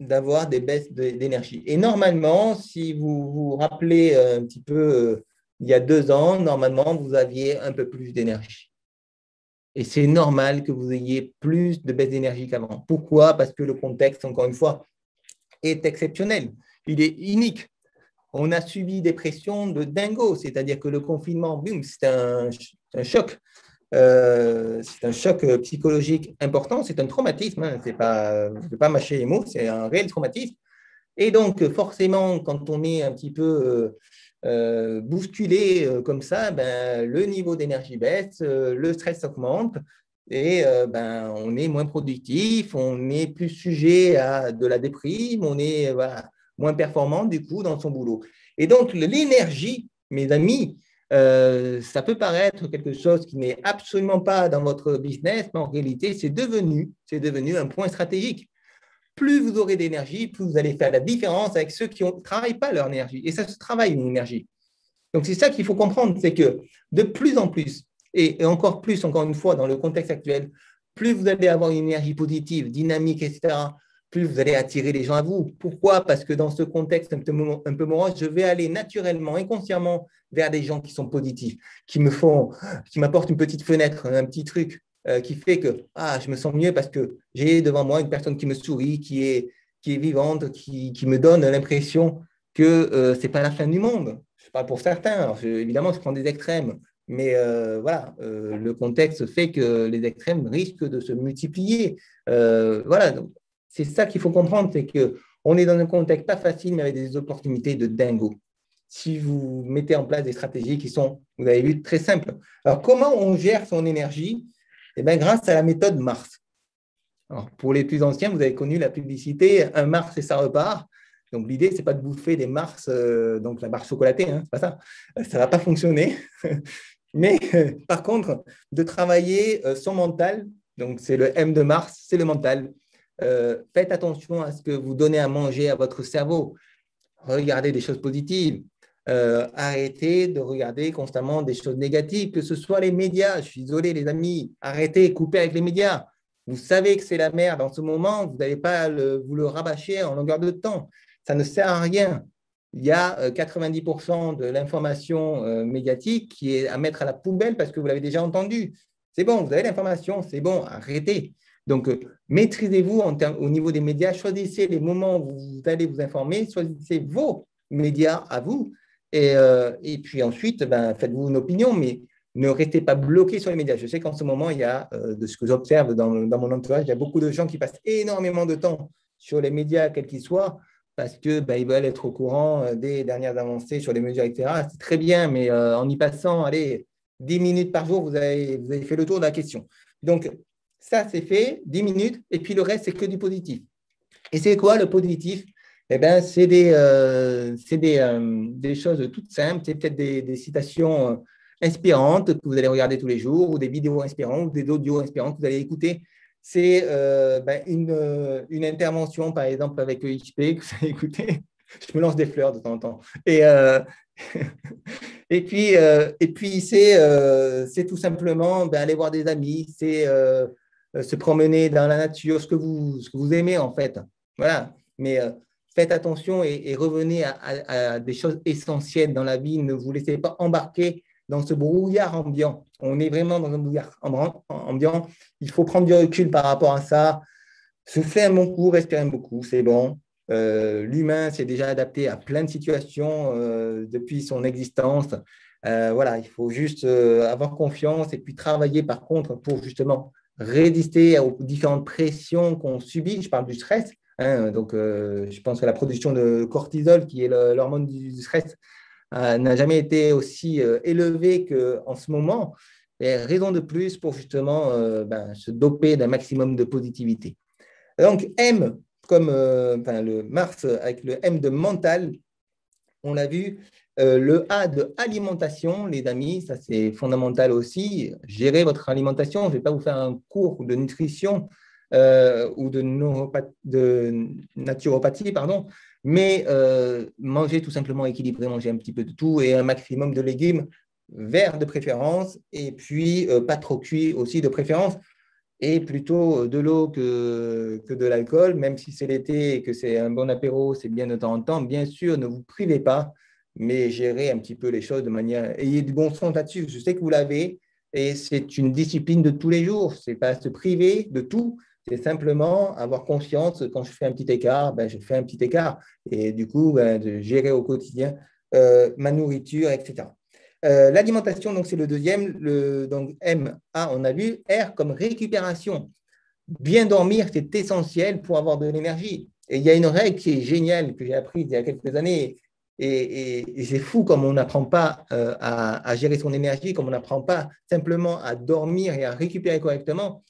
d'avoir des baisses d'énergie. Et normalement, si vous vous rappelez un petit peu, il y a 2 ans, normalement, vous aviez un peu plus d'énergie. Et c'est normal que vous ayez plus de baisse d'énergie qu'avant. Pourquoi? Parce que le contexte, encore une fois, est exceptionnel. Il est unique. On a subi des pressions de dingo, c'est-à-dire que le confinement, boum, c'est un choc. C'est un choc psychologique important, c'est un traumatisme, hein. Je ne vais pas mâcher les mots, c'est un réel traumatisme. Et donc, forcément, quand on est un petit peu bousculé comme ça, ben, le niveau d'énergie baisse, le stress augmente et ben, on est moins productif, on est plus sujet à de la déprime, on est voilà, moins performant du coup dans son boulot. Et donc l'énergie, mes amis, ça peut paraître quelque chose qui n'est absolument pas dans votre business, mais en réalité, c'est devenu un point stratégique. Plus vous aurez d'énergie, plus vous allez faire la différence avec ceux qui ne travaillent pas leur énergie. Et ça se travaille une énergie. Donc, c'est ça qu'il faut comprendre, c'est que de plus en plus, et encore plus, encore une fois, dans le contexte actuel, plus vous allez avoir une énergie positive, dynamique, etc., plus vous allez attirer les gens à vous. Pourquoi? Parce que dans ce contexte un peu morose, je vais aller naturellement, inconsciemment, vers des gens qui sont positifs, qui m'apportent une petite fenêtre, un petit truc qui fait que je me sens mieux parce que j'ai devant moi une personne qui me sourit, qui est vivante, qui me donne l'impression que ce n'est pas la fin du monde. Je parle pour certains. Alors, évidemment, je prends des extrêmes, mais voilà, le contexte fait que les extrêmes risquent de se multiplier. Voilà, c'est ça qu'il faut comprendre, c'est qu'on est dans un contexte pas facile, mais avec des opportunités de dingo. Si vous mettez en place des stratégies qui sont, vous avez vu, très simples. Alors, comment on gère son énergie? Eh bien, grâce à la méthode Mars. Alors, pour les plus anciens, vous avez connu la publicité « Un Mars et ça repart ». Donc, l'idée, ce n'est pas de bouffer des Mars, donc la barre chocolatée, hein, c'est pas ça. Ça ne va pas fonctionner. Mais par contre, de travailler son mental, donc c'est le M de Mars, c'est le mental. Faites attention à ce que vous donnez à manger à votre cerveau. Regardez des choses positives. Arrêtez de regarder constamment des choses négatives, que ce soit les médias. Je suis désolé, les amis. Arrêtez, coupez avec les médias. Vous savez que c'est la merde en ce moment, vous n'allez pas vous le rabâcher en longueur de temps. Ça ne sert à rien. Il y a 90% de l'information médiatique qui est à mettre à la poubelle parce que vous l'avez déjà entendu. C'est bon, vous avez l'information, c'est bon, arrêtez. Donc, maîtrisez-vous au niveau des médias, choisissez les moments où vous allez vous informer, choisissez vos médias à vous, et puis ensuite, faites-vous une opinion, mais ne restez pas bloqué sur les médias. Je sais qu'en ce moment, il y a, de ce que j'observe dans mon entourage, il y a beaucoup de gens qui passent énormément de temps sur les médias, quels qu'ils soient, parce qu'ils veulent être au courant des dernières avancées sur les mesures, etc. C'est très bien, mais en y passant, allez, 10 minutes par jour, vous avez fait le tour de la question. Donc, ça, c'est fait, 10 minutes, et puis le reste, c'est que du positif. Et c'est quoi le positif? Eh bien, c'est des choses toutes simples, c'est peut-être des citations inspirantes que vous allez regarder tous les jours, ou des vidéos inspirantes, ou des audios inspirantes que vous allez écouter. C'est une intervention, par exemple, avec EXP, que vous allez écouter. Je me lance des fleurs de temps en temps. Et puis c'est tout simplement aller voir des amis, c'est se promener dans la nature, ce que vous aimez en fait. Voilà. Mais faites attention et revenez à des choses essentielles dans la vie. Ne vous laissez pas embarquer dans ce brouillard ambiant. On est vraiment dans un brouillard ambiant. Il faut prendre du recul par rapport à ça. Soufflez un bon coup, respirez beaucoup, c'est bon. L'humain s'est déjà adapté à plein de situations depuis son existence. Voilà, il faut juste avoir confiance et puis travailler par contre pour justement résister aux différentes pressions qu'on subit. Je parle du stress. Donc, je pense que la production de cortisol, qui est l'hormone du stress, n'a jamais été aussi élevée qu'en ce moment. Et raison de plus pour justement se doper d'un maximum de positivité. Donc, M, comme le Mars avec le M de mental, on l'a vu, le A de alimentation, les amis, ça c'est fondamental aussi. Gérez votre alimentation. Je ne vais pas vous faire un cours de nutrition ou de naturopathie, pardon, mais mangez tout simplement équilibré, mangez un petit peu de tout et un maximum de légumes verts de préférence, et puis pas trop cuits aussi de préférence, et plutôt de l'eau que de l'alcool, même si c'est l'été et que c'est un bon apéro, c'est bien de temps en temps. Bien sûr, ne vous privez pas, mais gérez un petit peu les choses de manière… Ayez du bon sens là-dessus. Je sais que vous l'avez, et c'est une discipline de tous les jours. Ce n'est pas se priver de tout, c'est simplement avoir conscience, quand je fais un petit écart, je fais un petit écart. Et du coup, de gérer au quotidien ma nourriture, etc. L'alimentation, donc c'est le deuxième. Donc M, A, on a vu. R comme récupération. Bien dormir, c'est essentiel pour avoir de l'énergie. Et il y a une règle qui est géniale que j'ai apprise il y a quelques années Et c'est fou comme on n'apprend pas à gérer son énergie, comme on n'apprend pas simplement à dormir et à récupérer correctement.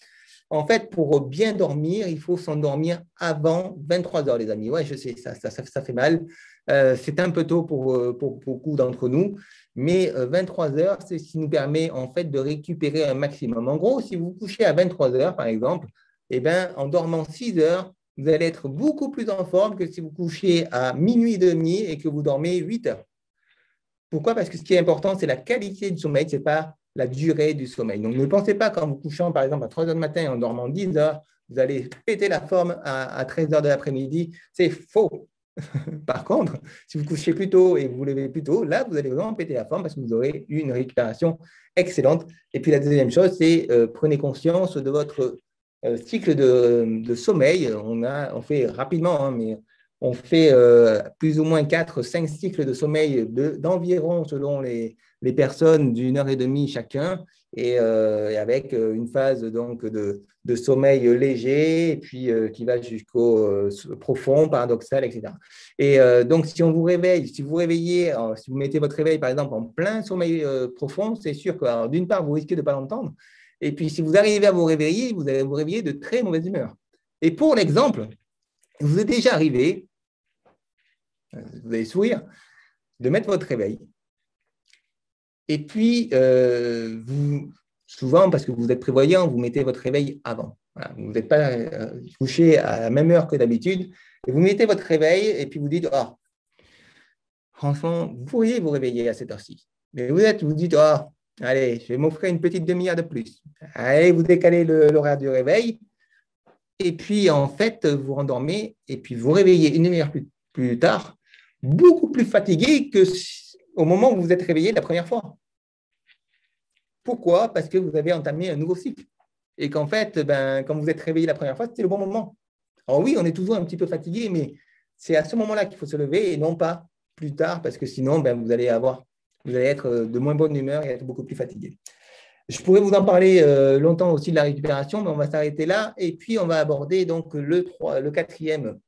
En fait, pour bien dormir, il faut s'endormir avant 23 heures, les amis. Ouais, je sais, ça fait mal. C'est un peu tôt pour beaucoup d'entre nous, mais 23 heures, c'est ce qui nous permet en fait de récupérer un maximum. En gros, si vous vous couchez à 23 heures, par exemple, eh ben, en dormant 6 heures, vous allez être beaucoup plus en forme que si vous couchez à minuit et demi et que vous dormez 8 heures. Pourquoi? Parce que ce qui est important, c'est la qualité du sommeil, ce n'est pas la durée du sommeil. Donc, ne pensez pas qu'en vous couchant, par exemple, à 3 heures du matin et en dormant 10 heures, vous allez péter la forme à 13 heures de l'après-midi. C'est faux. Par contre, si vous couchez plus tôt et vous vous levez plus tôt, là, vous allez vraiment péter la forme parce que vous aurez eu une récupération excellente. Et puis, la deuxième chose, c'est prenez conscience de votre cycle de sommeil. On fait rapidement, hein, mais on fait plus ou moins 4-5 cycles de sommeil d'environ, selon les personnes, d'une heure et demie chacun, et avec une phase donc, de sommeil léger, et puis qui va jusqu'au profond, paradoxal, etc. Et donc, si on vous réveille, si vous réveillez, si vous mettez votre réveil, par exemple, en plein sommeil profond, c'est sûr que, d'une part, vous risquez de ne pas l'entendre, et puis si vous arrivez à vous réveiller, vous allez vous réveiller de très mauvaise humeur. Et pour l'exemple, vous est déjà arrivé, vous allez sourire, de mettre votre réveil. Et puis, souvent, parce que vous êtes prévoyant, vous mettez votre réveil avant. Voilà, vous n'êtes pas couché à la même heure que d'habitude. Et vous mettez votre réveil et puis vous dites, oh, franchement, vous pourriez vous réveiller à cette heure-ci. Mais vous dites, oh, allez, je vais m'offrir une petite demi-heure de plus. Allez, vous décalez l'horaire du réveil. Et puis, en fait, vous rendormez et puis vous réveillez une demi-heure plus tard, beaucoup plus fatigué qu'au moment où vous vous êtes réveillé la première fois. Pourquoi? Parce que vous avez entamé un nouveau cycle. Et qu'en fait, quand vous êtes réveillé la première fois, c'était le bon moment. Alors oui, on est toujours un petit peu fatigué, mais c'est à ce moment-là qu'il faut se lever et non pas plus tard, parce que sinon, vous allez être de moins bonne humeur et être beaucoup plus fatigué. Je pourrais vous en parler longtemps aussi de la récupération, mais on va s'arrêter là. Et puis, on va aborder donc le quatrième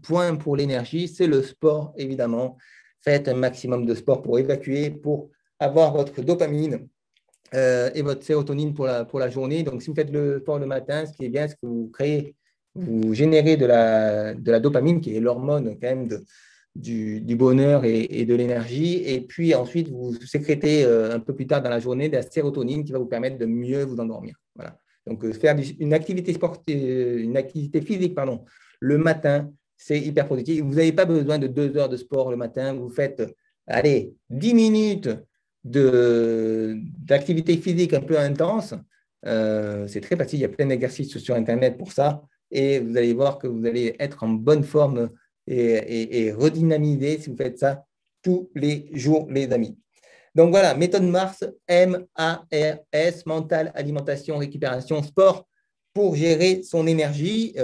point pour l'énergie, c'est le sport, évidemment. Faites un maximum de sport pour évacuer, pour avoir votre dopamine et votre sérotonine pour la journée. Donc, si vous faites le sport le matin, ce qui est bien, c'est que vous générez de la dopamine, qui est l'hormone quand même du bonheur et de l'énergie. Et puis ensuite, vous sécrétez un peu plus tard dans la journée de la sérotonine qui va vous permettre de mieux vous endormir. Voilà. Donc, faire une activité sportive, une activité physique, pardon, le matin, c'est hyper positif. Vous n'avez pas besoin de 2 heures de sport le matin. Vous faites, allez, 10 minutes d'activité physique un peu intense. C'est très facile. Il y a plein d'exercices sur Internet pour ça. Et vous allez voir que vous allez être en bonne forme et redynamiser si vous faites ça tous les jours, les amis. Donc voilà, méthode Mars, M-A-R-S, mental, alimentation, récupération, sport, pour gérer son énergie.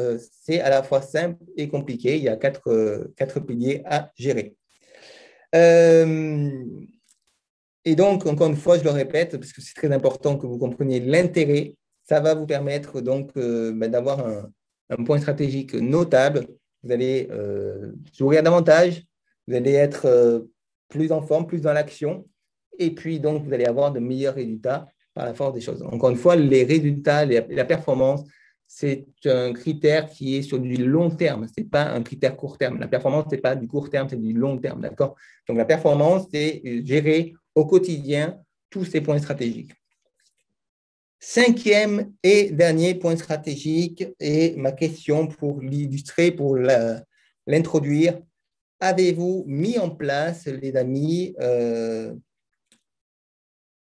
C'est à la fois simple et compliqué. Il y a quatre piliers à gérer. Et donc, encore une fois, je le répète, parce que c'est très important que vous compreniez l'intérêt. Ça va vous permettre donc d'avoir un point stratégique notable. Vous allez sourire davantage, vous allez être plus en forme, plus dans l'action, et puis donc vous allez avoir de meilleurs résultats par la force des choses. Encore une fois, les résultats, la performance, c'est un critère qui est sur du long terme. Ce n'est pas un critère court terme. La performance, ce n'est pas du court terme, c'est du long terme. D'accord? Donc, la performance, c'est gérer au quotidien tous ces points stratégiques. Cinquième et dernier point stratégique, et ma question pour l'illustrer, pour l'introduire. Avez-vous mis en place, les amis,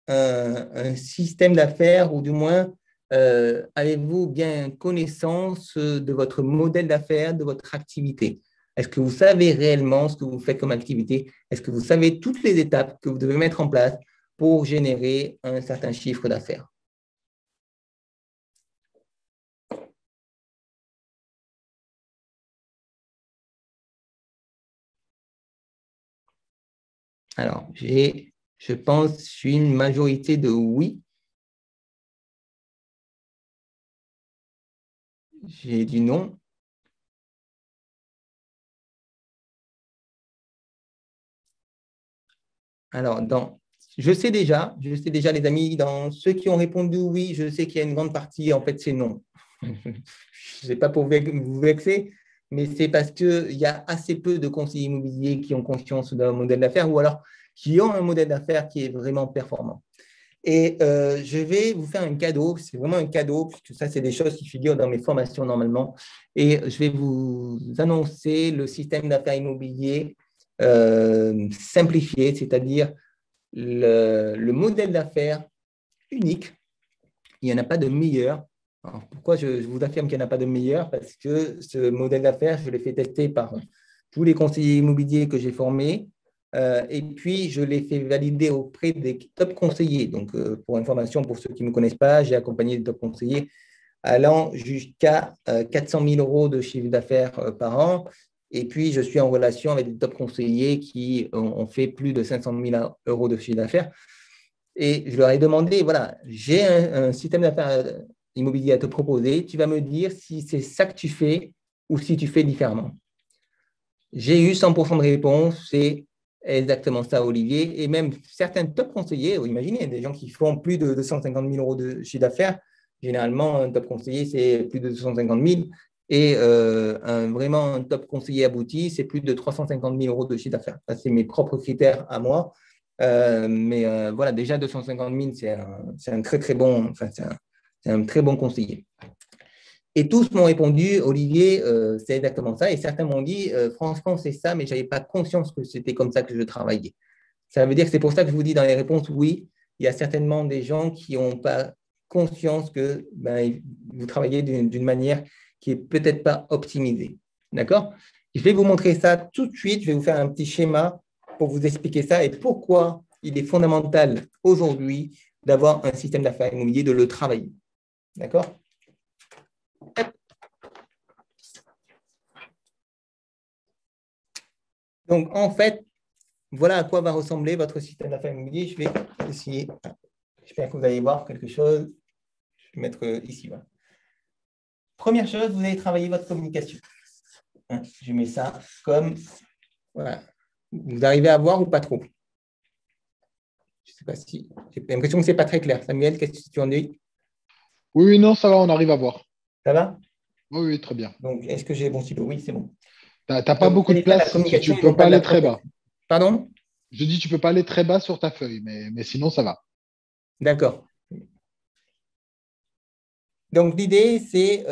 un système d'affaires, ou du moins, avez-vous bien connaissance de votre modèle d'affaires, de votre activité? Est-ce que vous savez réellement ce que vous faites comme activité? Est-ce que vous savez toutes les étapes que vous devez mettre en place pour générer un certain chiffre d'affaires? Alors, je pense, une majorité de oui. J'ai du non. Alors, je sais déjà, les amis, dans ceux qui ont répondu oui, je sais qu'il y a une grande partie, en fait, c'est non. Je ne sais pas pour vous vexer, mais c'est parce qu'il y a assez peu de conseillers immobiliers qui ont conscience d'un modèle d'affaires ou alors qui ont un modèle d'affaires qui est vraiment performant. Et je vais vous faire un cadeau, c'est vraiment un cadeau, puisque ça, c'est des choses qui figurent dans mes formations normalement. Et je vais vous annoncer le système d'affaires immobilier simplifié, c'est-à-dire le modèle d'affaires unique. Il n'y en a pas de meilleur. Alors, pourquoi je vous affirme qu'il n'y en a pas de meilleur? Parce que ce modèle d'affaires, je l'ai fait tester par tous les conseillers immobiliers que j'ai formés. Et puis, je l'ai fait valider auprès des top conseillers. Donc, pour information, pour ceux qui ne me connaissent pas, j'ai accompagné des top conseillers allant jusqu'à 400 000 euros de chiffre d'affaires par an. Et puis, je suis en relation avec des top conseillers qui ont fait plus de 500 000 euros de chiffre d'affaires. Et je leur ai demandé, voilà, j'ai un système d'affaires immobilier à te proposer. Tu vas me dire si c'est ça que tu fais ou si tu fais différemment. J'ai eu 100% de réponse, c'est exactement ça, Olivier. Et même certains top conseillers, vous imaginez, des gens qui font plus de 250 000 euros de chiffre d'affaires. Généralement, un top conseiller, c'est plus de 250 000. Et vraiment, un top conseiller abouti, c'est plus de 350 000 euros de chiffre d'affaires. Ça, c'est mes propres critères à moi. Mais voilà, déjà 250 000, c'est un très, très bon, enfin, c'est un très bon conseiller. Et tous m'ont répondu, Olivier, c'est exactement ça. Et certains m'ont dit, franchement, c'est ça, mais je n'avais pas conscience que c'était comme ça que je travaillais. Ça veut dire que c'est pour ça que je vous dis dans les réponses, oui, il y a certainement des gens qui n'ont pas conscience que vous travaillez d'une manière qui n'est peut-être pas optimisée. D'accord? Je vais vous montrer ça tout de suite. Je vais vous faire un petit schéma pour vous expliquer ça et pourquoi il est fondamental aujourd'hui d'avoir un système d'affaires immobilier, de le travailler. D'accord? Donc, en fait, voilà à quoi va ressembler votre système d'affaires immobilier. Je vais essayer. J'espère que vous allez voir quelque chose. Je vais mettre ici. Voilà. Première chose, vous allez travailler votre communication. Je mets ça comme. Voilà. Vous arrivez à voir ou pas trop? Je ne sais pas si. J'ai l'impression que ce n'est pas très clair. Samuel, qu'est-ce que tu en dis? Oui, oui, non, ça va, on arrive à voir. Ça va? Oui, oui, très bien. Donc, est-ce que j'ai bon stylo? Oui, c'est bon. T'as pas Donc, vous beaucoup de allez faire la place, communication tu et peux non pas pas de la aller très bas. prospection. Pardon? Je dis, tu peux pas aller très bas sur ta feuille, mais sinon, ça va. D'accord. Donc, l'idée, c'est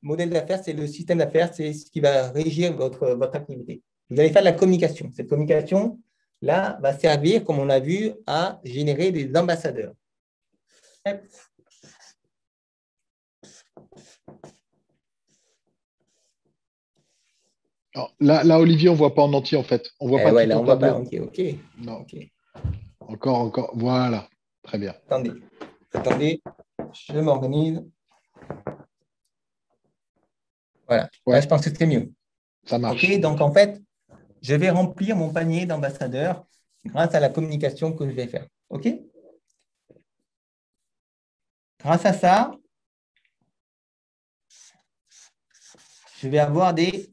modèle d'affaires, c'est le système d'affaires, c'est ce qui va régir votre activité. Vous allez faire de la communication. Cette communication, là, va servir, comme on a vu, à générer des ambassadeurs. Alors, là, Olivier, on voit pas en entier, en fait. On voit pas Ouais, tout là, ton on ne voit pas. tableau. OK. Non, OK. encore. Voilà, très bien. Attendez, je m'organise. Voilà. Là, Ouais, je pense que c'est mieux. ça OK, marche. donc en fait, je vais remplir mon panier d'ambassadeurs grâce à la communication que je vais faire. OK? Grâce à ça, je vais avoir des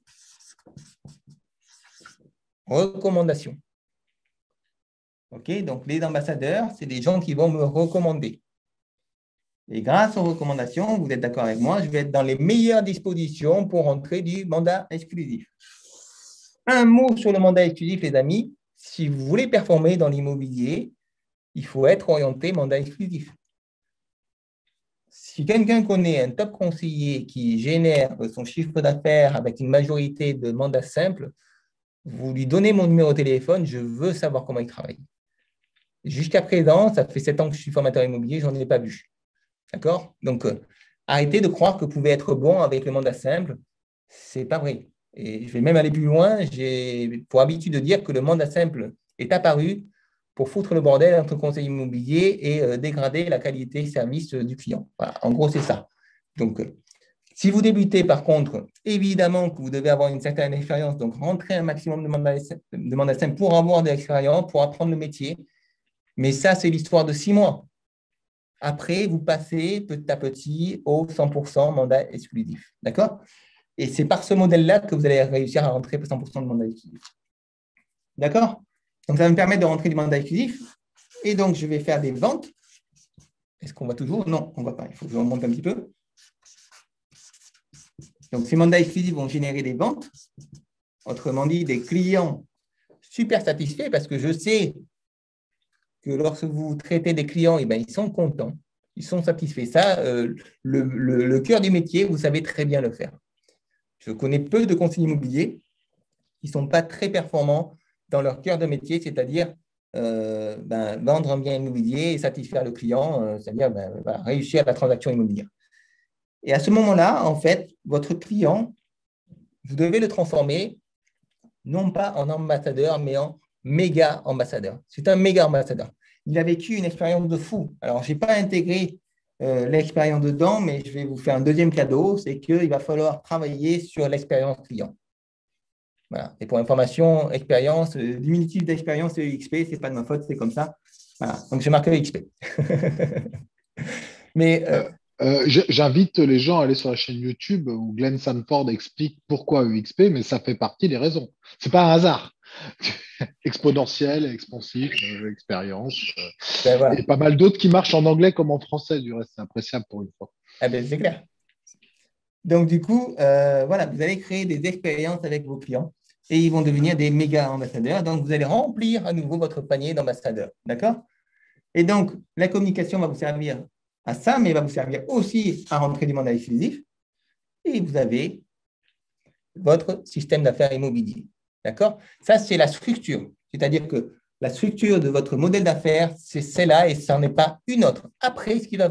recommandations. OK? Donc, les ambassadeurs, c'est des gens qui vont me recommander. Et grâce aux recommandations, vous êtes d'accord avec moi, je vais être dans les meilleures dispositions pour entrer du mandat exclusif. Un mot sur le mandat exclusif, les amis. Si vous voulez performer dans l'immobilier, il faut être orienté mandat exclusif. Si quelqu'un connaît un top conseiller qui génère son chiffre d'affaires avec une majorité de mandats simples, vous lui donnez mon numéro de téléphone, je veux savoir comment il travaille. Jusqu'à présent, ça fait 7 ans que je suis formateur immobilier, je n'en ai pas vu. D'accord? Donc, arrêtez de croire que vous pouvez être bon avec le mandat simple. Ce n'est pas vrai. Et je vais même aller plus loin. J'ai pour habitude de dire que le mandat simple est apparu pour foutre le bordel entre conseil immobilier et dégrader la qualité service du client. Voilà, en gros, c'est ça. Donc, si vous débutez, par contre, évidemment que vous devez avoir une certaine expérience, donc rentrez un maximum de mandat simple pour avoir de l'expérience, pour apprendre le métier. Mais ça, c'est l'histoire de 6 mois. Après, vous passez petit à petit au 100% mandat exclusif. D'accord? Et c'est par ce modèle-là que vous allez réussir à rentrer 100% de mandat exclusif. D'accord? Donc, ça va me permettre de rentrer du mandat exclusif. Et donc, je vais faire des ventes. Est-ce qu'on voit toujours? Non, on ne voit pas. Il faut que je remonte un petit peu. Donc, ces mandats exclusifs vont générer des ventes. Autrement dit, des clients super satisfaits parce que je sais que lorsque vous traitez des clients, eh bien, ils sont contents, ils sont satisfaits. Ça, le cœur du métier, vous savez très bien le faire. Je connais peu de conseillers immobiliers qui ne sont pas très performants dans leur cœur de métier, c'est-à-dire vendre un bien immobilier et satisfaire le client, c'est-à-dire voilà, réussir la transaction immobilière. Et à ce moment-là, en fait, votre client, vous devez le transformer non pas en ambassadeur, mais en méga ambassadeur. C'est un méga ambassadeur. Il a vécu une expérience de fou. Alors, je n'ai pas intégré l'expérience dedans, mais je vais vous faire un deuxième cadeau, c'est qu'il va falloir travailler sur l'expérience client. Voilà. Et pour information, expérience, diminutif d'expérience, c'est EXP, ce n'est pas de ma faute, c'est comme ça. Voilà. Donc, je marque EXP. Mais J'invite les gens à aller sur la chaîne YouTube où Glenn Sanford explique pourquoi EXP, mais ça fait partie des raisons. C'est pas un hasard. Exponentiel, expansif, expérience, voilà. et pas mal d'autres qui marchent en anglais comme en français, du reste, c'est appréciable pour une fois. Ah ben, c'est clair. Donc, du coup, voilà, vous allez créer des expériences avec vos clients et ils vont devenir des méga ambassadeurs. Donc, vous allez remplir à nouveau votre panier d'ambassadeurs. D'accord? Et donc, la communication va vous servir à ça, mais va vous servir aussi à rentrer du mandat exclusif. Et vous avez votre système d'affaires immobilier. D'accord? Ça, c'est la structure. C'est-à-dire que la structure de votre modèle d'affaires, c'est celle-là et ça n'en est pas une autre. Après, ce qui va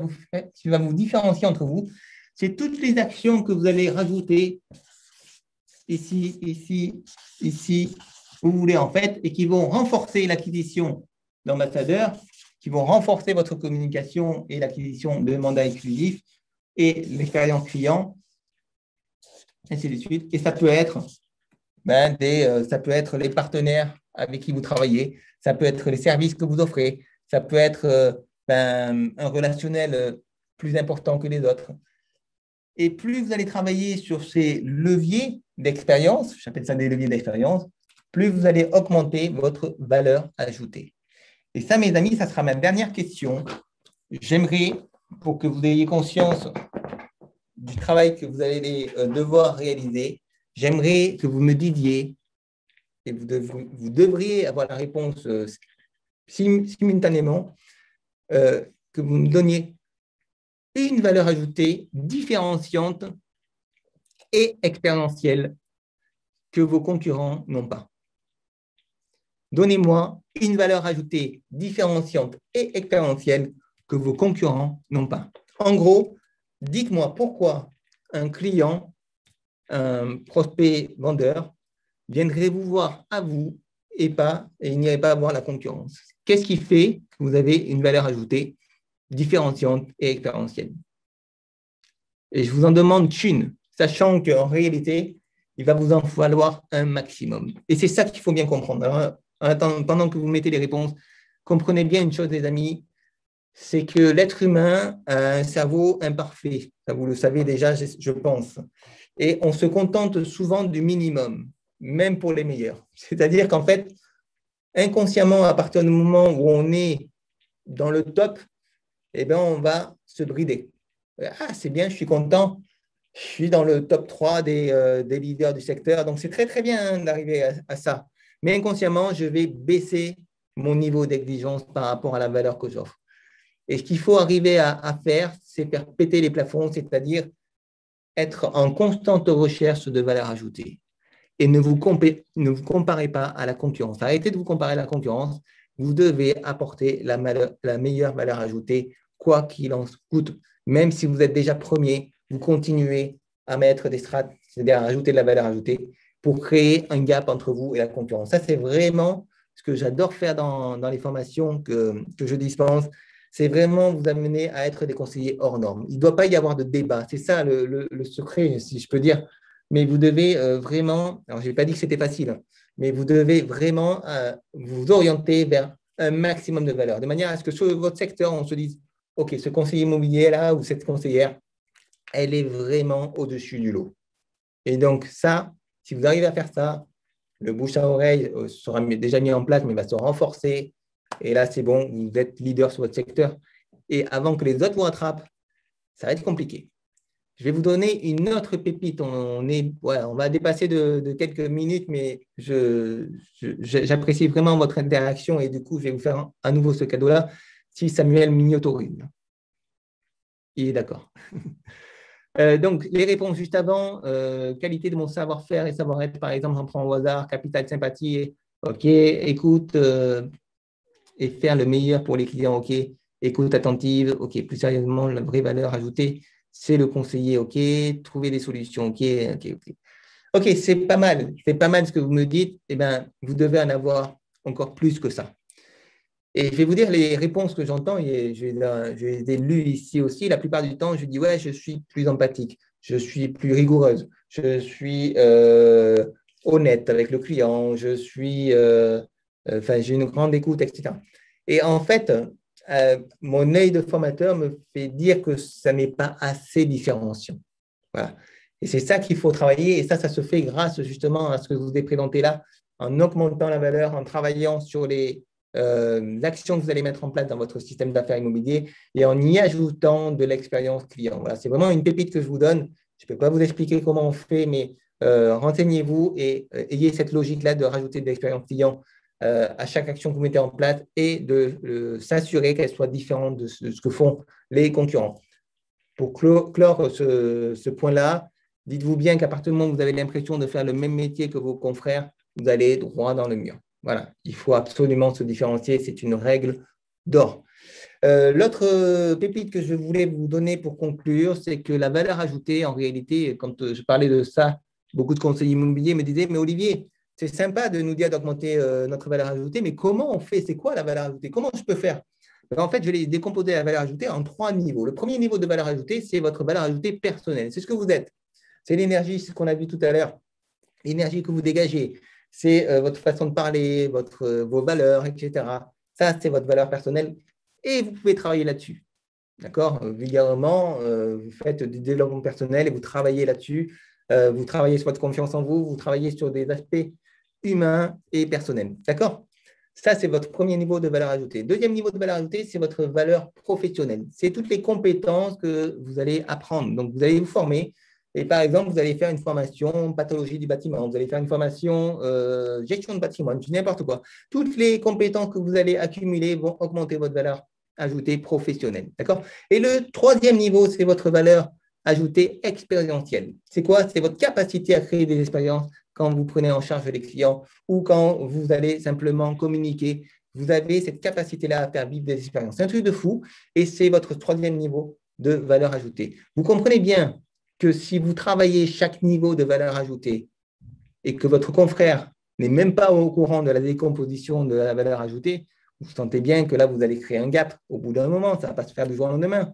vous différencier entre vous, c'est toutes les actions que vous allez rajouter ici, ici, ici, où vous voulez en fait, et qui vont renforcer l'acquisition d'ambassadeurs, qui vont renforcer votre communication et l'acquisition de mandats exclusifs et l'expérience client, ainsi de suite. Et ça peut être, ça peut être les partenaires avec qui vous travaillez, ça peut être les services que vous offrez, ça peut être un relationnel plus important que les autres. Et plus vous allez travailler sur ces leviers d'expérience, j'appelle ça des leviers d'expérience, plus vous allez augmenter votre valeur ajoutée. Et ça, mes amis, ça sera ma dernière question. J'aimerais, pour que vous ayez conscience du travail que vous allez devoir réaliser, j'aimerais que vous me disiez, et vous devriez avoir la réponse simultanément, que vous me donniez une valeur ajoutée différenciante et expérientielle que vos concurrents n'ont pas. Donnez-moi une valeur ajoutée différenciante et expérientielle que vos concurrents n'ont pas. En gros, dites-moi pourquoi un client, un prospect vendeur, viendrait vous voir à vous et il n'irait pas voir la concurrence. Qu'est-ce qui fait que vous avez une valeur ajoutée différenciante et expérientielle? Et je vous en demande une, sachant qu'en réalité, il va vous en falloir un maximum. Et c'est ça qu'il faut bien comprendre. Alors, pendant que vous mettez les réponses, comprenez bien une chose, les amis, c'est que l'être humain a un cerveau imparfait. Ça, vous le savez déjà, je pense. Et on se contente souvent du minimum, même pour les meilleurs. C'est-à-dire qu'en fait, inconsciemment, à partir du moment où on est dans le top, eh bien, on va se brider. Ah, c'est bien, je suis content. Je suis dans le top 3 des leaders du secteur. Donc, c'est très, très bien d'arriver à ça. Mais inconsciemment, je vais baisser mon niveau d'exigence par rapport à la valeur que j'offre. Et ce qu'il faut arriver à faire, c'est faire péter les plafonds, c'est-à-dire être en constante recherche de valeur ajoutée. Et ne vous comparez pas à la concurrence. Arrêtez de vous comparer à la concurrence. Vous devez apporter la meilleure valeur ajoutée, quoi qu'il en coûte. Même si vous êtes déjà premier, vous continuez à mettre des strates, c'est-à-dire à ajouter de la valeur ajoutée pour créer un gap entre vous et la concurrence. Ça, c'est vraiment ce que j'adore faire dans les formations que je dispense. C'est vraiment vous amener à être des conseillers hors normes. Il ne doit pas y avoir de débat. C'est ça le secret, si je peux dire. Mais vous devez vraiment, alors je n'ai pas dit que c'était facile, mais vous devez vraiment vous orienter vers un maximum de valeur, de manière à ce que sur votre secteur, on se dise, OK, ce conseiller immobilier-là ou cette conseillère, elle est vraiment au-dessus du lot. Et donc ça, si vous arrivez à faire ça, Le bouche à oreille sera déjà mis en place, mais va se renforcer. Et là, c'est bon, vous êtes leader sur votre secteur. Et avant que les autres vous rattrapent, ça va être compliqué. Je vais vous donner une autre pépite. On va dépasser de quelques minutes, mais j'apprécie vraiment votre interaction et du coup, je vais vous faire à nouveau ce cadeau-là si Samuel m'y autorise. Il est d'accord. Donc, les réponses juste avant, qualité de mon savoir-faire et savoir-être, par exemple, j'en prends au hasard, capital sympathie, OK, écoute et faire le meilleur pour les clients, OK, écoute attentive, OK, plus sérieusement, la vraie valeur ajoutée, c'est le conseiller, OK, trouver des solutions, OK, OK, OK. OK, c'est pas mal ce que vous me dites, eh bien, vous devez en avoir encore plus que ça. Et je vais vous dire les réponses que j'entends, et je les ai lues ici aussi. La plupart du temps, je dis, ouais, je suis plus empathique, je suis plus rigoureuse, je suis honnête avec le client, j'ai une grande écoute, etc. Et en fait, mon œil de formateur me fait dire que ça n'est pas assez différenciant. Voilà. Et c'est ça qu'il faut travailler, et ça se fait grâce justement à ce que je vous ai présenté là, en augmentant la valeur, en travaillant sur les actions que vous allez mettre en place dans votre système d'affaires immobilier et en y ajoutant de l'expérience client. Voilà, c'est vraiment une pépite que je vous donne. Je ne peux pas vous expliquer comment on fait, mais renseignez-vous et ayez cette logique-là de rajouter de l'expérience client à chaque action que vous mettez en place et de s'assurer qu'elle soit différente de ce que font les concurrents. Pour clore ce point-là, dites-vous bien qu'à partir du moment où vous avez l'impression de faire le même métier que vos confrères, vous allez droit dans le mur. Voilà, il faut absolument se différencier, c'est une règle d'or. L'autre pépite que je voulais vous donner pour conclure, c'est que la valeur ajoutée, en réalité, quand je parlais de ça, beaucoup de conseillers immobiliers me disaient, mais Olivier, c'est sympa de nous dire d'augmenter notre valeur ajoutée, mais comment on fait? C'est quoi la valeur ajoutée? Comment je peux faire? En fait, je vais décomposer la valeur ajoutée en 3 niveaux. Le premier niveau de valeur ajoutée, c'est votre valeur ajoutée personnelle. C'est ce que vous êtes. C'est l'énergie, ce qu'on a vu tout à l'heure, l'énergie que vous dégagez. C'est votre façon de parler, vos valeurs, etc. Ça, c'est votre valeur personnelle et vous pouvez travailler là-dessus. D'accord? Vulgairement, vous faites du développement personnel et vous travaillez là-dessus. Vous travaillez sur votre confiance en vous, vous travaillez sur des aspects humains et personnels. D'accord? Ça, c'est votre premier niveau de valeur ajoutée. Deuxième niveau de valeur ajoutée, c'est votre valeur professionnelle. C'est toutes les compétences que vous allez apprendre. Donc, vous allez vous former. Et par exemple, vous allez faire une formation pathologie du bâtiment, vous allez faire une formation gestion de patrimoine, n'importe quoi. Toutes les compétences que vous allez accumuler vont augmenter votre valeur ajoutée professionnelle. D'accord? Et le troisième niveau, c'est votre valeur ajoutée expérientielle. C'est quoi? C'est votre capacité à créer des expériences quand vous prenez en charge les clients ou quand vous allez simplement communiquer. Vous avez cette capacité-là à faire vivre des expériences. C'est un truc de fou et c'est votre troisième niveau de valeur ajoutée. Vous comprenez bien que si vous travaillez chaque niveau de valeur ajoutée et que votre confrère n'est même pas au courant de la décomposition de la valeur ajoutée, vous sentez bien que là, vous allez créer un gap au bout d'un moment. Ça ne va pas se faire du jour au lendemain.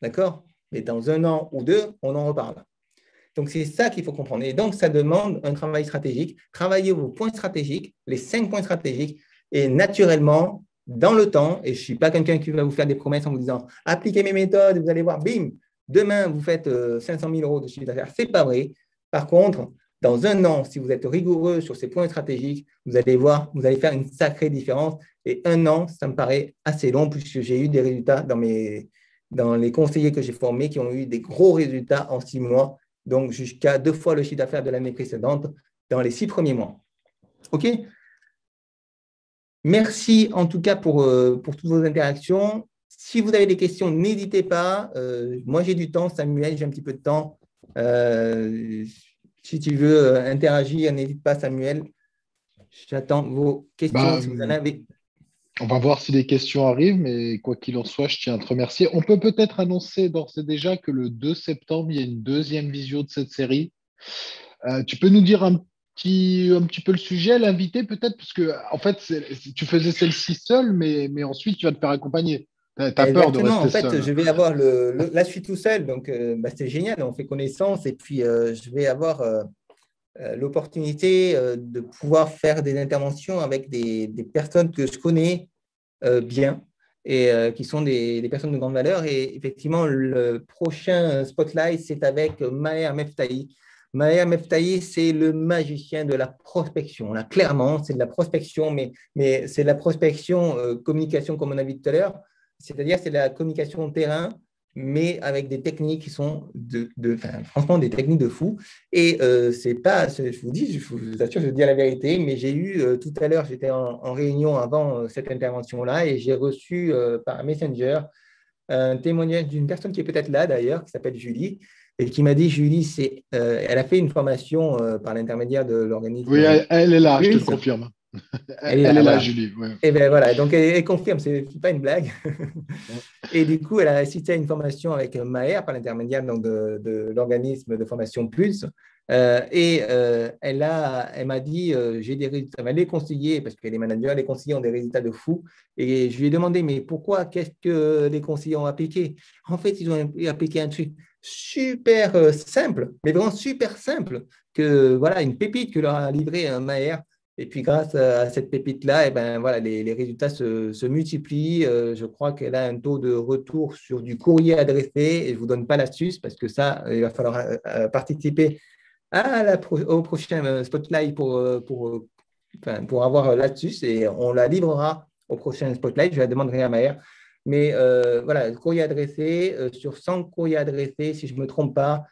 D'accord? Mais dans 1 an ou 2, on en reparle. Donc, c'est ça qu'il faut comprendre. Et donc, ça demande un travail stratégique. Travaillez vos points stratégiques, les 5 points stratégiques, et naturellement, dans le temps, et je ne suis pas quelqu'un qui va vous faire des promesses en vous disant « appliquez mes méthodes, vous allez voir, bim, demain, vous faites 500 000 euros de chiffre d'affaires. » Ce n'est pas vrai. Par contre, dans 1 an, si vous êtes rigoureux sur ces points stratégiques, vous allez voir, vous allez faire une sacrée différence. Et 1 an, ça me paraît assez long puisque j'ai eu des résultats dans les conseillers que j'ai formés qui ont eu des gros résultats en 6 mois. Donc, jusqu'à 2 fois le chiffre d'affaires de l'année précédente dans les 6 premiers mois. OK? Merci en tout cas pour toutes vos interactions. Si vous avez des questions, n'hésitez pas. Moi, j'ai du temps. Samuel, j'ai un petit peu de temps. Si tu veux interagir, n'hésite pas, Samuel. J'attends vos questions si vous en avez. On va voir si les questions arrivent, mais quoi qu'il en soit, je tiens à te remercier. On peut peut-être annoncer d'ores et déjà que le 2 septembre, il y a une deuxième visio de cette série. Tu peux nous dire un petit peu le sujet, l'invité peut-être, parce que en fait, tu faisais celle-ci seule, mais ensuite tu vas te faire accompagner. Tu as peur de Exactement. rester En fait, seul. je vais avoir là, je suis tout seul, donc c'est génial. On fait connaissance et puis je vais avoir l'opportunité de pouvoir faire des interventions avec des personnes que je connais bien et qui sont des personnes de grande valeur. Et effectivement, le prochain spotlight, c'est avec Maher Meftahi. Maher Meftahi, c'est le magicien de la prospection. Là, clairement, c'est de la prospection, mais c'est de la prospection communication, comme on a vu tout à l'heure. C'est-à-dire, c'est de la communication terrain, mais avec des techniques qui sont enfin, franchement des techniques de fou. Et c'est pas, je vous dis, je vous assure, je vous dis la vérité, mais j'ai eu tout à l'heure, j'étais en réunion avant cette intervention-là et j'ai reçu par Messenger un témoignage d'une personne qui est peut-être là d'ailleurs, qui s'appelle Julie, et qui m'a dit, Julie, elle a fait une formation par l'intermédiaire de Oui, l'organisme elle est là, je te le Pulse. confirme. Elle est Elle là, est là, voilà. Julie. Ouais. Et bien voilà, donc elle confirme, c'est pas une blague. Et du coup, elle a assisté à une formation avec Maher par l'intermédiaire donc, de l'organisme de formation Pulse. Elle m'a dit, j'ai des résultats, elle les conseillers, parce que les managers, les conseillers ont des résultats de fou. Et je lui ai demandé, mais pourquoi, qu'est-ce que les conseillers ont appliqué? En fait, ils ont appliqué un truc super simple, mais vraiment super simple, que voilà, une pépite que leur a livré un Maher. Et puis, grâce à cette pépite-là, eh ben, voilà, les résultats se multiplient. Je crois qu'elle a un taux de retour sur du courrier adressé. Et je ne vous donne pas l'astuce parce que ça, il va falloir participer au prochain Spotlight pour avoir l'astuce. Et on la livrera au prochain Spotlight. Je la demanderai à Maher. Mais voilà, le courrier adressé, sur 100 courriers adressés, si je ne me trompe pas,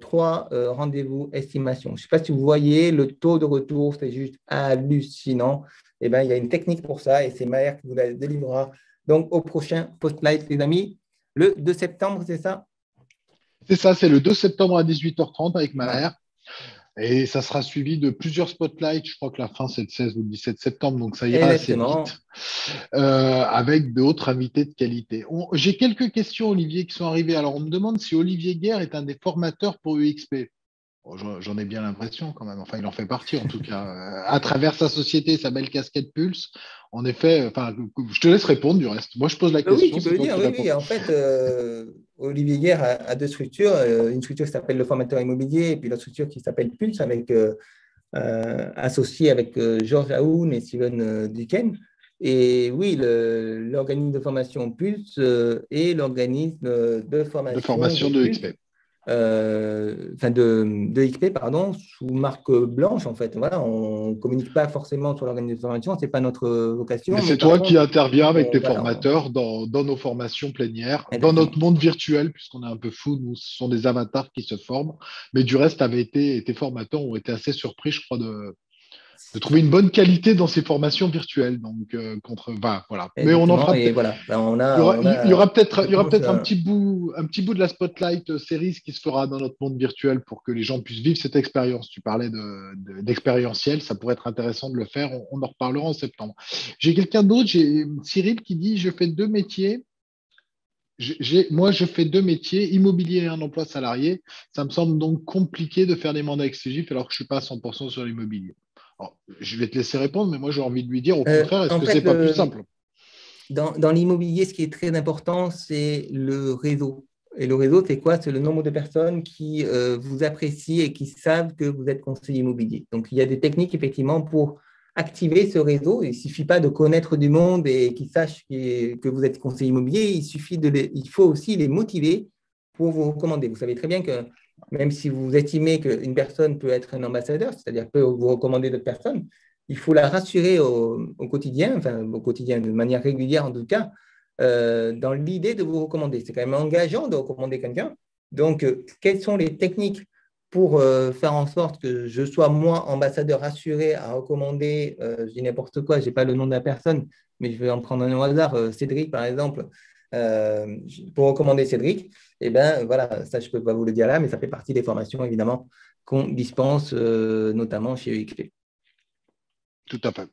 3 rendez-vous estimation. Je ne sais pas si vous voyez, le taux de retour, c'est juste hallucinant. Eh ben, il y a une technique pour ça et c'est Maher qui vous la délivrera. Donc, au prochain Spotlight, les amis, le 2 septembre, c'est ça? C'est ça, c'est le 2 septembre à 18h30 avec ma Voilà. mère. Et ça sera suivi de plusieurs spotlights. Je crois que la fin, c'est le 16 ou le 17 septembre, donc ça ira assez Exactement. vite, avec d'autres invités de qualité. J'ai quelques questions, Olivier, qui sont arrivées. Alors, on me demande si Olivier Guerre est un des formateurs pour UXP. Bon, j'en ai bien l'impression quand même. Enfin, il en fait partie en tout cas. À travers sa société, sa belle casquette Pulse. En effet, enfin, je te laisse répondre du reste. Moi, je pose la Oui, question, tu peux c'est le toi dire, qui oui, réponds. oui. En fait, Olivier Guerre a deux structures. Une structure qui s'appelle le formateur immobilier et puis l'autre structure qui s'appelle Pulse, associé avec Georges Aoun et Steven Duquesne. Et oui, l'organisme de formation Pulse et l'organisme de De formation de formation de Pulse, XP. enfin de XP, pardon, sous marque blanche en fait. Voilà, on ne communique pas forcément sur l'organisme de formation, ce n'est pas notre Mais vocation, mais c'est par toi qui contre, interviens avec tes voilà, formateurs dans nos formations plénières, dans notre exactement. monde virtuel, puisqu'on est un peu fou, nous, ce sont des avatars qui se forment. Mais du reste, tes formateurs ont été assez surpris, je crois, de trouver une bonne qualité dans ces formations virtuelles. Donc, enfin, voilà. Mais on en Exactement, fera et peut-être. voilà, ben, Il y aura peut-être, je pense, un petit bout de la Spotlight Series qui se fera dans notre monde virtuel pour que les gens puissent vivre cette expérience. Tu parlais d'expérientiel, ça pourrait être intéressant de le faire. On en reparlera en septembre. J'ai quelqu'un d'autre, j'ai Cyril qui dit, je fais deux métiers. Moi, je fais deux métiers, immobilier et un emploi salarié. Ça me semble donc compliqué de faire des mandats exclusifs alors que je suis pas à 100% sur l'immobilier. Alors, je vais te laisser répondre, mais moi, j'ai envie de lui dire, au contraire, est-ce en que fait, c'est pas plus simple? dans l'immobilier, ce qui est très important, c'est le réseau. Et le réseau, c'est quoi? C'est le nombre de personnes qui vous apprécient et qui savent que vous êtes conseiller immobilier. Donc, il y a des techniques, effectivement, pour activer ce réseau. Il ne suffit pas de connaître du monde et qu'ils sachent que vous êtes conseiller immobilier. Il faut aussi les motiver pour vous recommander. Vous savez très bien que même si vous estimez qu'une personne peut être un ambassadeur, c'est-à-dire peut vous recommander d'autres personnes, il faut la rassurer au quotidien, enfin au quotidien, de manière régulière en tout cas, dans l'idée de vous recommander. C'est quand même engageant de recommander quelqu'un. Donc, quelles sont les techniques pour faire en sorte que je sois, moi, ambassadeur rassuré à recommander, je dis n'importe quoi, je n'ai pas le nom de la personne, mais je vais en prendre un au hasard, Cédric, par exemple, pour recommander Cédric, eh bien, voilà, ça, je ne peux pas vous le dire là, mais ça fait partie des formations, évidemment, qu'on dispense, notamment chez UXP. Tout à fait.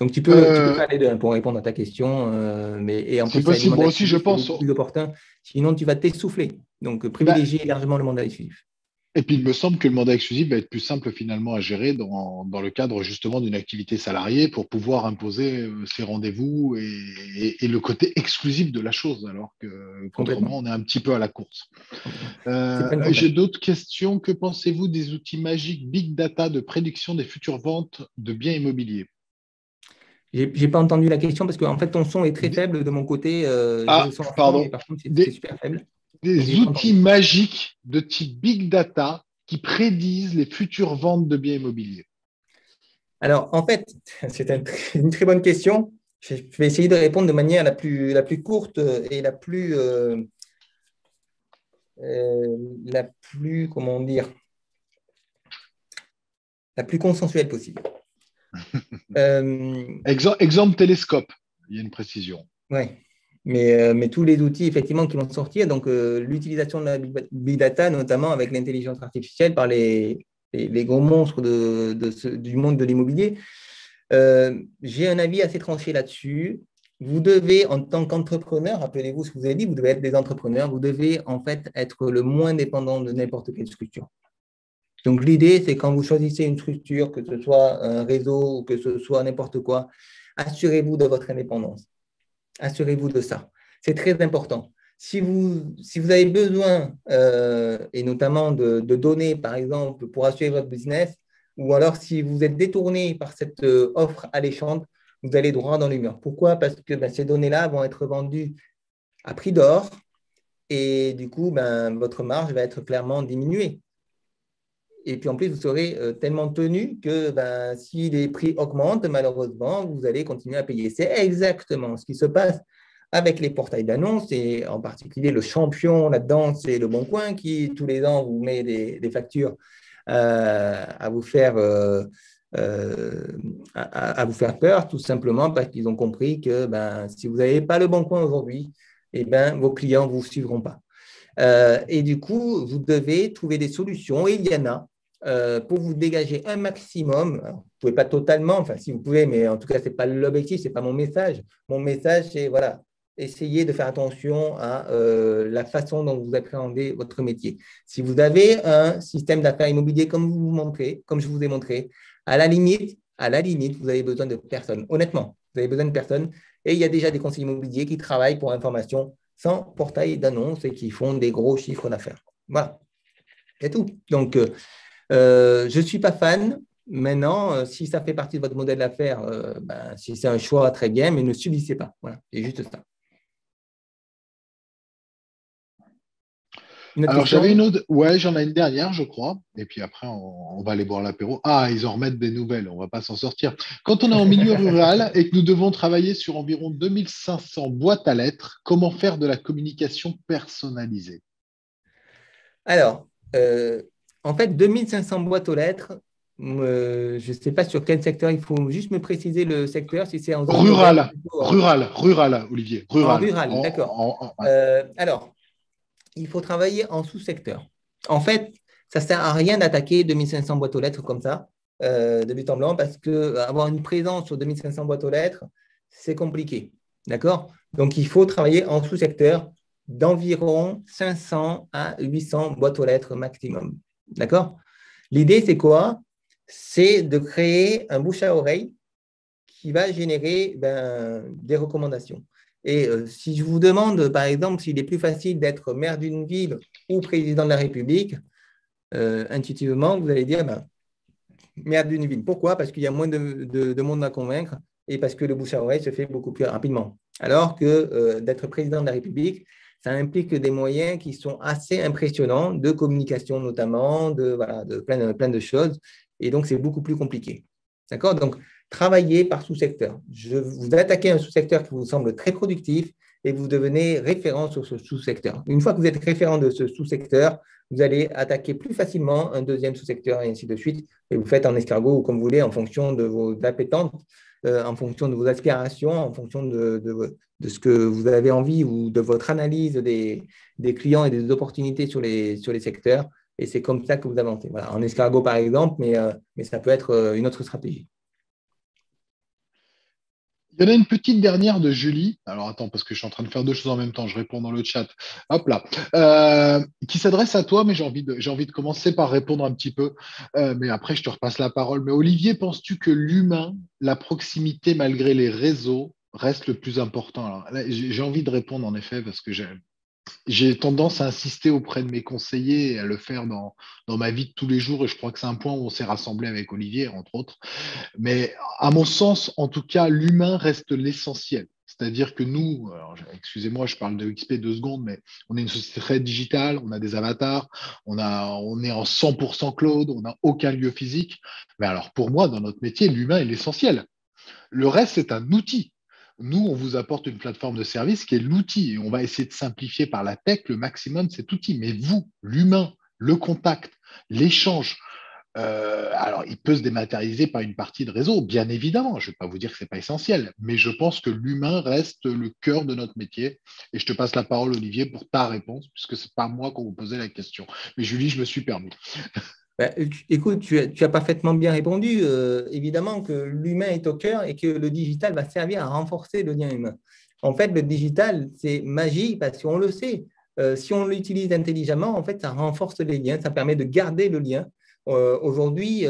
Donc, tu peux Euh, faire les deux hein, pour répondre à ta question. Et en c'est plus, avec le possible. mandat Moi aussi, je exclusif, c'est pense. beaucoup plus opportun. Sinon, tu vas t'essouffler. Donc, Bah, privilégiez largement le mandat exclusif. et puis, il me semble que le mandat exclusif va être plus simple finalement à gérer dans le cadre justement d'une activité salariée pour pouvoir imposer ses rendez-vous et le côté exclusif de la chose, alors Complètement. qu'autrement, on est un petit peu à la course. Complètement. C'est pas une J'ai contrainte. d'autres questions. Que pensez-vous des outils magiques Big Data de prédiction des futures ventes de biens immobiliers? Je n'ai pas entendu la question parce qu'en fait, ton son est très Des- faible de mon côté. J'ai le Ah, son à fond et pardon. par contre, c'est Des, super faible. Donc, je des n'ai pas outils entendu. magiques de type Big Data qui prédisent les futures ventes de biens immobiliers? Alors, en fait, c'est une très bonne question. Je vais essayer de répondre de manière la plus courte et la plus, comment dire, la plus consensuelle possible. Exemple télescope, il y a une précision. Ouais. Mais tous les outils effectivement qui vont sortir, donc l'utilisation de la big data, notamment avec l'intelligence artificielle par les gros monstres du monde de l'immobilier, j'ai un avis assez tranché là-dessus. Vous devez, en tant qu'entrepreneur, rappelez-vous ce que vous avez dit, vous devez être des entrepreneurs, vous devez en fait être le moins dépendant de n'importe quelle structure. Donc l'idée, c'est quand vous choisissez une structure, que ce soit un réseau ou que ce soit n'importe quoi, assurez-vous de votre indépendance. Assurez-vous de ça. C'est très important. Si vous avez besoin, et notamment de données, par exemple, pour assurer votre business, ou alors si vous êtes détourné par cette offre alléchante, vous allez droit dans le mur. Pourquoi? Parce que ces données-là vont être vendues à prix d'or et du coup, votre marge va être clairement diminuée. Et puis en plus, vous serez tellement tenu que si les prix augmentent, malheureusement, vous allez continuer à payer. C'est exactement ce qui se passe avec les portails d'annonces et en particulier le champion là-dedans, c'est Le Bon Coin qui, tous les ans, vous met des factures à vous faire vous faire peur, tout simplement parce qu'ils ont compris que si vous n'avez pas Le Bon Coin aujourd'hui, vos clients ne vous suivront pas. Et du coup, vous devez trouver des solutions, et il y en a, pour vous dégager un maximum. Alors, vous ne pouvez pas totalement, enfin si vous pouvez, mais en tout cas, ce n'est pas l'objectif, ce n'est pas mon message. Mon message, c'est voilà, essayez de faire attention à la façon dont vous appréhendez votre métier. Si vous avez un système d'affaires immobilier comme comme je vous ai montré, à la limite, vous avez besoin de personne. Honnêtement, vous avez besoin de personne. Et il y a déjà des conseillers immobiliers qui travaillent pour information sans portail d'annonce et qui font des gros chiffres d'affaires. Voilà, c'est tout. Donc, je ne suis pas fan. Maintenant, si ça fait partie de votre modèle d'affaires, si c'est un choix, très bien, mais ne subissez pas. Voilà, c'est juste ça. Alors, j'avais une autre. Ouais, j'en ai une dernière, je crois. Et puis après, on va aller boire l'apéro. Ah, ils en remettent des nouvelles. On va pas s'en sortir. Quand on est en milieu rural et que nous devons travailler sur environ 2500 boîtes à lettres, comment faire de la communication personnalisée? Alors, en fait, 2500 boîtes aux lettres, je ne sais pas sur quel secteur, il faut juste me préciser le secteur, si c'est en zone urbaine. Rural, Olivier. En Rural. rural, d'accord. Alors, il faut travailler en sous-secteur. En fait, ça ne sert à rien d'attaquer 2500 boîtes aux lettres comme ça, de but en blanc, parce qu'avoir une présence sur 2500 boîtes aux lettres, c'est compliqué. D'accord? Donc, il faut travailler en sous-secteur d'environ 500 à 800 boîtes aux lettres maximum. D'accord? L'idée, c'est quoi? C'est de créer un bouche à oreille qui va générer des recommandations. Et si je vous demande, par exemple, s'il est plus facile d'être maire d'une ville ou président de la République, intuitivement, vous allez dire maire d'une ville. Pourquoi? Parce qu'il y a moins de monde à convaincre et parce que le bouche à oreille se fait beaucoup plus rapidement. Alors que d'être président de la République, ça implique des moyens qui sont assez impressionnants, de communication notamment, de plein de choses. Et donc, c'est beaucoup plus compliqué. D'accord? Donc, travaillez par sous-secteur. Vous attaquez un sous-secteur qui vous semble très productif et vous devenez référent sur ce sous-secteur. Une fois que vous êtes référent de ce sous-secteur, vous allez attaquer plus facilement un deuxième sous-secteur et ainsi de suite. Et vous faites en escargot ou comme vous voulez en fonction de vos appétences, en fonction de vos aspirations, en fonction de ce que vous avez envie ou de votre analyse des clients et des opportunités sur les secteurs. Et c'est comme ça que vous avancez. Voilà, en escargot, par exemple, mais ça peut être une autre stratégie. Il y en a une petite dernière de Julie. Alors attends, parce que je suis en train de faire deux choses en même temps. Je réponds dans le chat. Hop là. Qui s'adresse à toi, mais j'ai envie de commencer par répondre un petit peu. Mais après, je te repasse la parole. Mais Olivier, penses-tu que l'humain, la proximité malgré les réseaux, reste le plus important? Alors, là, j'ai envie de répondre en effet, parce que j'ai tendance à insister auprès de mes conseillers et à le faire dans ma vie de tous les jours. Et je crois que c'est un point où on s'est rassemblé avec Olivier, entre autres. Mais à mon sens, en tout cas, l'humain reste l'essentiel. C'est-à-dire que nous, excusez-moi, je parle de XP 2 secondes, mais on est une société très digitale, on a des avatars, on est en 100% cloud, on n'a aucun lieu physique. Mais alors pour moi, dans notre métier, l'humain est l'essentiel. Le reste, c'est un outil. Nous, on vous apporte une plateforme de service qui est l'outil et on va essayer de simplifier par la tech le maximum cet outil. Mais vous, l'humain, le contact, l'échange, alors il peut se dématérialiser par une partie de réseau, bien évidemment. Je ne vais pas vous dire que ce n'est pas essentiel, mais je pense que l'humain reste le cœur de notre métier. Et je te passe la parole, Olivier, pour ta réponse, puisque ce n'est pas moi qu'on vous posait la question. Mais Julie, je me suis permis. Écoute, tu as parfaitement bien répondu. Évidemment que l'humain est au cœur et que le digital va servir à renforcer le lien humain. En fait, le digital, c'est magie parce qu'on le sait. Si on l'utilise intelligemment, en fait, ça renforce les liens, ça permet de garder le lien. Aujourd'hui,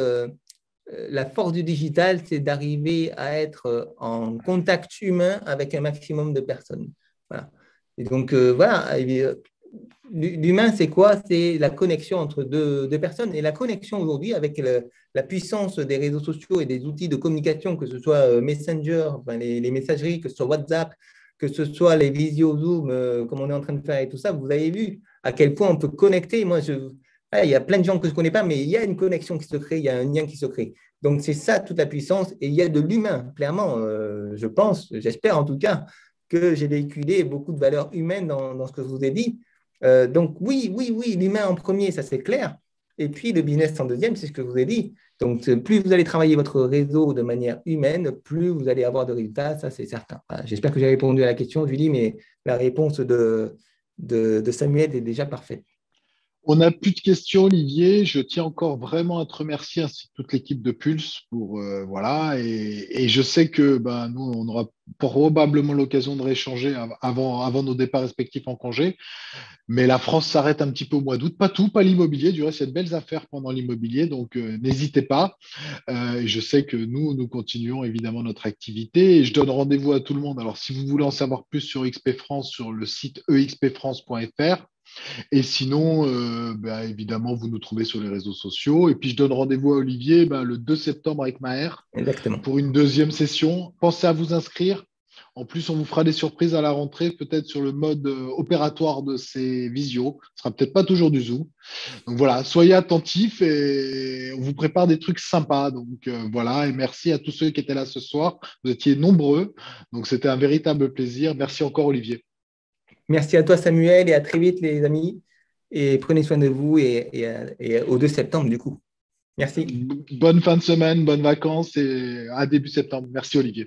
la force du digital, c'est d'arriver à être en contact humain avec un maximum de personnes. Voilà. Et donc, voilà, l'humain, c'est quoi? C'est la connexion entre deux personnes. Et la connexion aujourd'hui avec la puissance des réseaux sociaux et des outils de communication, que ce soit Messenger, enfin les messageries, que ce soit WhatsApp, que ce soit les visio Zoom, comme on est en train de faire et tout ça, vous avez vu à quel point on peut connecter. Il y a plein de gens que je ne connais pas, mais il y a une connexion qui se crée, il y a un lien qui se crée. Donc, c'est ça toute la puissance. Et il y a de l'humain, clairement, je pense, j'espère en tout cas, que j'ai véhiculé beaucoup de valeurs humaines dans ce que je vous ai dit. Donc, oui, l'humain en premier, ça c'est clair. Et puis, le business en deuxième, c'est ce que je vous ai dit. Donc, plus vous allez travailler votre réseau de manière humaine, plus vous allez avoir de résultats, ça c'est certain. Voilà. J'espère que j'ai répondu à la question, Julie, mais la réponse de Samuel est déjà parfaite. On n'a plus de questions, Olivier. Je tiens encore vraiment à te remercier ainsi que toute l'équipe de Pulse pour voilà. Et je sais que nous, on aura probablement l'occasion de rééchanger avant nos départs respectifs en congé. Mais la France s'arrête un petit peu au mois d'août. Pas tout, pas l'immobilier. Du reste, il y a de belles affaires pendant l'immobilier. Donc, n'hésitez pas. Et je sais que nous continuons évidemment notre activité. Et je donne rendez-vous à tout le monde. Alors, si vous voulez en savoir plus sur XP France, sur le site expfrance.fr. Et sinon, évidemment, vous nous trouvez sur les réseaux sociaux. Et puis, je donne rendez-vous à Olivier le 2 septembre avec Maher Exactement. pour une deuxième session. Pensez à vous inscrire. En plus, on vous fera des surprises à la rentrée, peut-être sur le mode opératoire de ces visios. Ce sera peut-être pas toujours du Zoom. Donc voilà, soyez attentifs et on vous prépare des trucs sympas. Donc voilà, et merci à tous ceux qui étaient là ce soir. Vous étiez nombreux. Donc c'était un véritable plaisir. Merci encore, Olivier. Merci à toi, Samuel, et à très vite, les amis. Et prenez soin de vous et au 2 septembre, du coup. Merci. Bonne fin de semaine, bonnes vacances et à début septembre. Merci, Olivier.